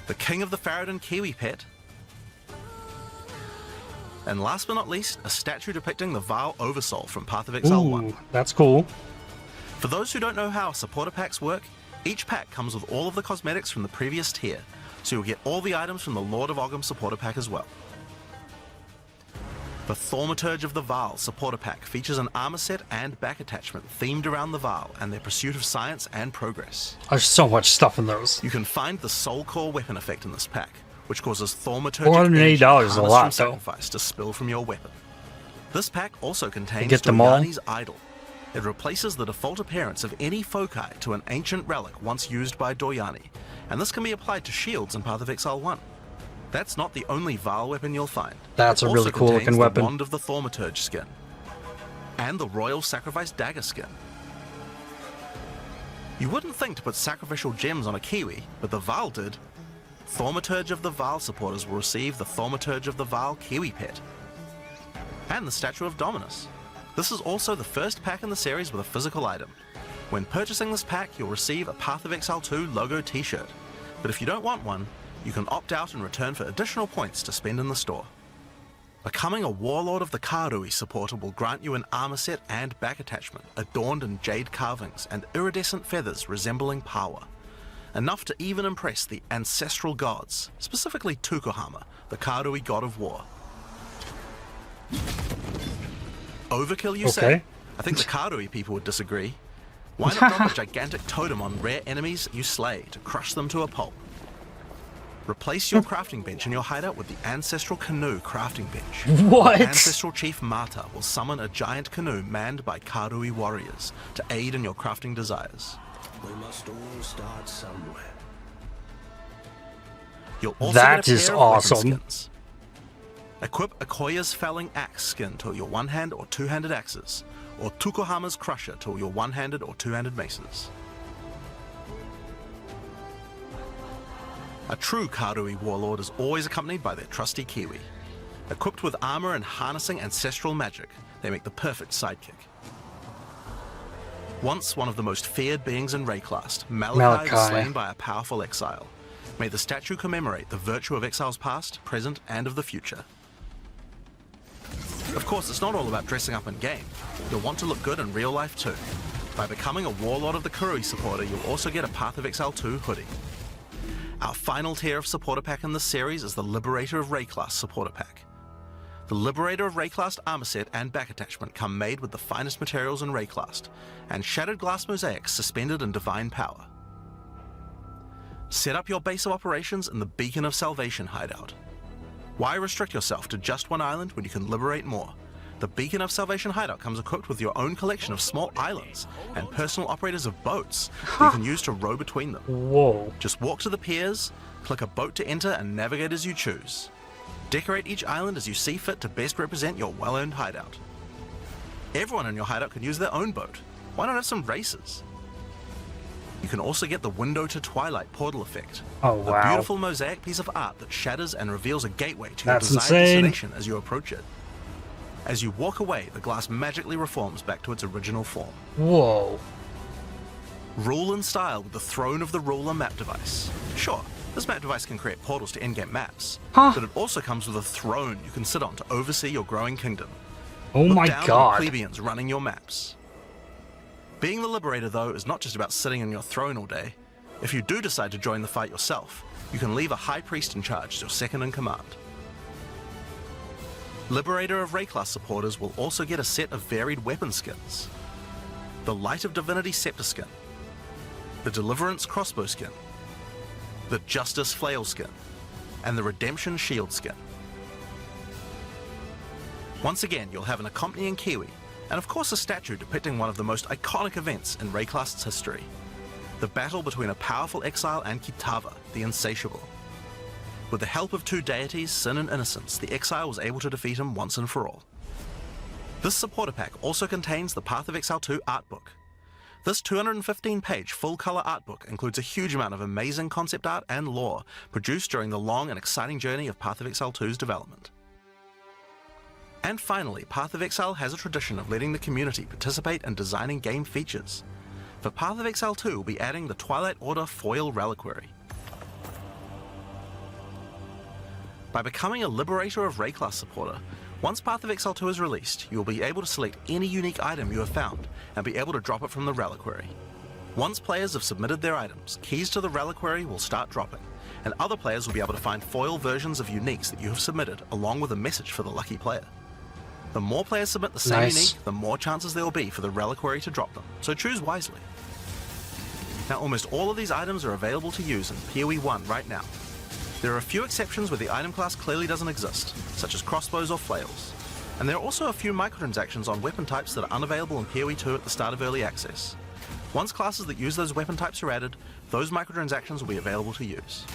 the King of the Farad'n Kiwi pet, and last but not least, a statue depicting the Vaal Oversoul from Path of Exile 1. Ooh, that's cool. For those who don't know how supporter packs work, each pack comes with all of the cosmetics from the previous tier, so you'll get all the items from the Lord of Ogham supporter pack as well. The Thaumaturge of the Vaal supporter pack features an armor set and back attachment themed around the Vaal and their pursuit of science and progress. There's so much stuff in those. You can find the Soul Core weapon effect in this pack, which causes Thaumaturgic $480 energy is a harnessed lot, from though. sacrifice to spill from your weapon. This pack also contains get them all? Doyani's Idol. It replaces the default appearance of any foci to an ancient relic once used by Doyani, and this can be applied to shields in Path of Exile 1. That's not the only Vaal weapon you'll find. That's It a really also cool looking contains weapon. the Wand of the Thaumaturge skin, and the Royal Sacrifice Dagger skin. You wouldn't think to put sacrificial gems on a Kiwi, but the Vaal did. Thaumaturge of the Vaal supporters will receive the Thaumaturge of the Vaal Kiwi pet, and the Statue of Dominus. This is also the first pack in the series with a physical item. When purchasing this pack, you'll receive a Path of Exile 2 logo t-shirt, but if you don't want one, you can opt out and return for additional points to spend in the store. Becoming a Warlord of the Karui supporter will grant you an armor set and back attachment adorned in jade carvings and iridescent feathers resembling Pawa, enough to even impress the ancestral gods, specifically Tukohama, the Karui god of war. Overkill, you say? Okay. I think the Karui people would disagree. Why not drop a gigantic totem on rare enemies you slay to crush them to a pulp? Replace your crafting bench in your hideout with the Ancestral Canoe crafting bench. What? Ancestral Chief Mata will summon a giant canoe manned by Karui warriors to aid in your crafting desires. We must all start somewhere. You'll also That get a is pair of weapon awesome. skins. Equip Akoya's Felling Axe skin to your one-hand or two-handed axes, or Tukohama's Crusher to your one-handed or two-handed maces. A true Karui warlord is always accompanied by their trusty Kiwi. Equipped with armor and harnessing ancestral magic, they make the perfect sidekick. Once one of the most feared beings in Rayclast, Malachi was slain by a powerful exile. May the statue commemorate the virtue of exiles past, present, and of the future. Of course, it's not all about dressing up in game. You'll want to look good in real life too. By becoming a Warlord of the Karui supporter, you'll also get a Path of Exile 2 hoodie. Our final tier of supporter pack in this series is the Liberator of Rayclast supporter pack. The Liberator of Rayclast armor set and back attachment come made with the finest materials in Rayclast, and shattered glass mosaics suspended in divine power. Set up your base of operations in the Beacon of Salvation hideout. Why restrict yourself to just one island when you can liberate more? The Beacon of Salvation hideout comes equipped with your own collection of small islands and personal operators of boats that you can use to row between them. Whoa. Just walk to the piers, click a boat to enter, and navigate as you choose. Decorate each island as you see fit to best represent your well-earned hideout. Everyone in your hideout can use their own boat. Why not have some races? You can also get the Window to Twilight portal effect. Oh, wow. A beautiful mosaic piece of art that shatters and reveals a gateway to your That's desired insane. destination as you approach it. As you walk away, the glass magically reforms back to its original form. Whoa. Rule and style with the Throne of the Ruler map device. Sure, this map device can create portals to in-game maps, but it also comes with a throne you can sit on to oversee your growing kingdom. Oh Look my down god. on plebeians running your maps. Being the Liberator, though, is not just about sitting on your throne all day. If you do decide to join the fight yourself, you can leave a High Priest in charge as your second in command. Liberator of Ray class supporters will also get a set of varied weapon skins. The Light of Divinity Scepter skin, the Deliverance crossbow skin, the Justice flail skin, and the Redemption shield skin. Once again, you'll have an accompanying Kiwi, and of course a statue depicting one of the most iconic events in Rayclast's history, the battle between a powerful exile and Kitava, the Insatiable. With the help of two deities, Sin and Innocence, the exile was able to defeat him once and for all. This supporter pack also contains the Path of Exile 2 art book. This 215-page full-color art book includes a huge amount of amazing concept art and lore produced during the long and exciting journey of Path of Exile 2's development. And finally, Path of Exile has a tradition of letting the community participate in designing game features. For Path of Exile 2, we'll be adding the Twilight Order Foil Reliquary. By becoming a Liberator of Ray class supporter, once Path of Exile 2 is released, you will be able to select any unique item you have found and be able to drop it from the Reliquary. Once players have submitted their items, keys to the Reliquary will start dropping, and other players will be able to find foil versions of uniques that you have submitted along with a message for the lucky player. The more players submit the same unique, the more chances there will be for the Reliquary to drop them, so choose wisely. Now, almost all of these items are available to use in PoE 1 right now. There are a few exceptions where the item class clearly doesn't exist, such as crossbows or flails. And there are also a few microtransactions on weapon types that are unavailable in PoE 2 at the start of early access. Once classes that use those weapon types are added, those microtransactions will be available to use.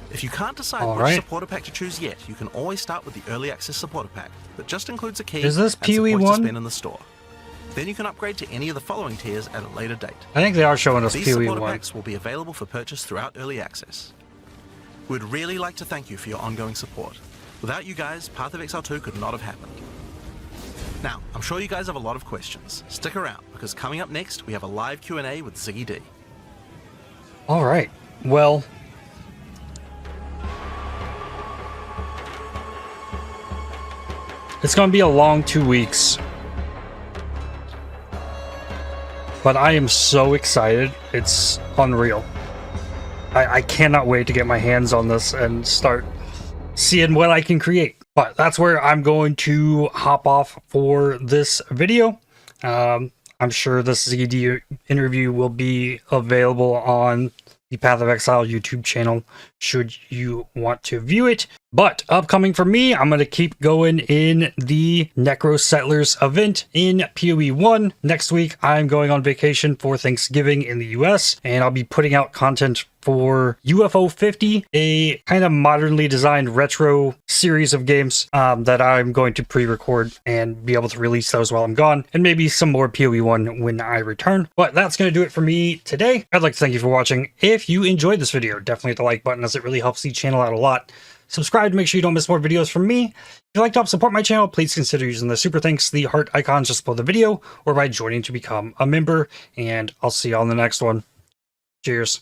If you can't decide which supporter pack to choose yet, you can always start with the early access supporter pack that just includes a key Is this and some PoE points 1? to spend in the store. Then you can upgrade to any of the following tiers at a later date. I think they are showing us These PoE supporter 1. packs will be available for purchase throughout early access. We'd really like to thank you for your ongoing support. Without you guys, Path of Exile 2 could not have happened. Now, I'm sure you guys have a lot of questions. Stick around, because coming up next, we have a live Q&A with Ziggy D. Alright, well... it's gonna be a long 2 weeks. But I am so excited, it's unreal. I cannot wait to get my hands on this and start seeing what I can create. But that's where I'm going to hop off for this video. I'm sure this ZD interview will be available on the Path of Exile YouTube channel should you want to view it. But upcoming for me, I'm going to keep going in the Necro Settlers event in PoE 1. Next week, I'm going on vacation for Thanksgiving in the US, and I'll be putting out content for UFO 50, a kind of modernly designed retro series of games that I'm going to pre-record and be able to release those while I'm gone, and maybe some more PoE 1 when I return. But that's going to do it for me today. I'd like to thank you for watching. If you enjoyed this video, definitely hit the like button as it really helps the channel out a lot. Subscribe to make sure you don't miss more videos from me. If you'd like to help support my channel, please consider using the super thanks, the heart icons just below the video, or by joining to become a member. And I'll see you on the next one. Cheers.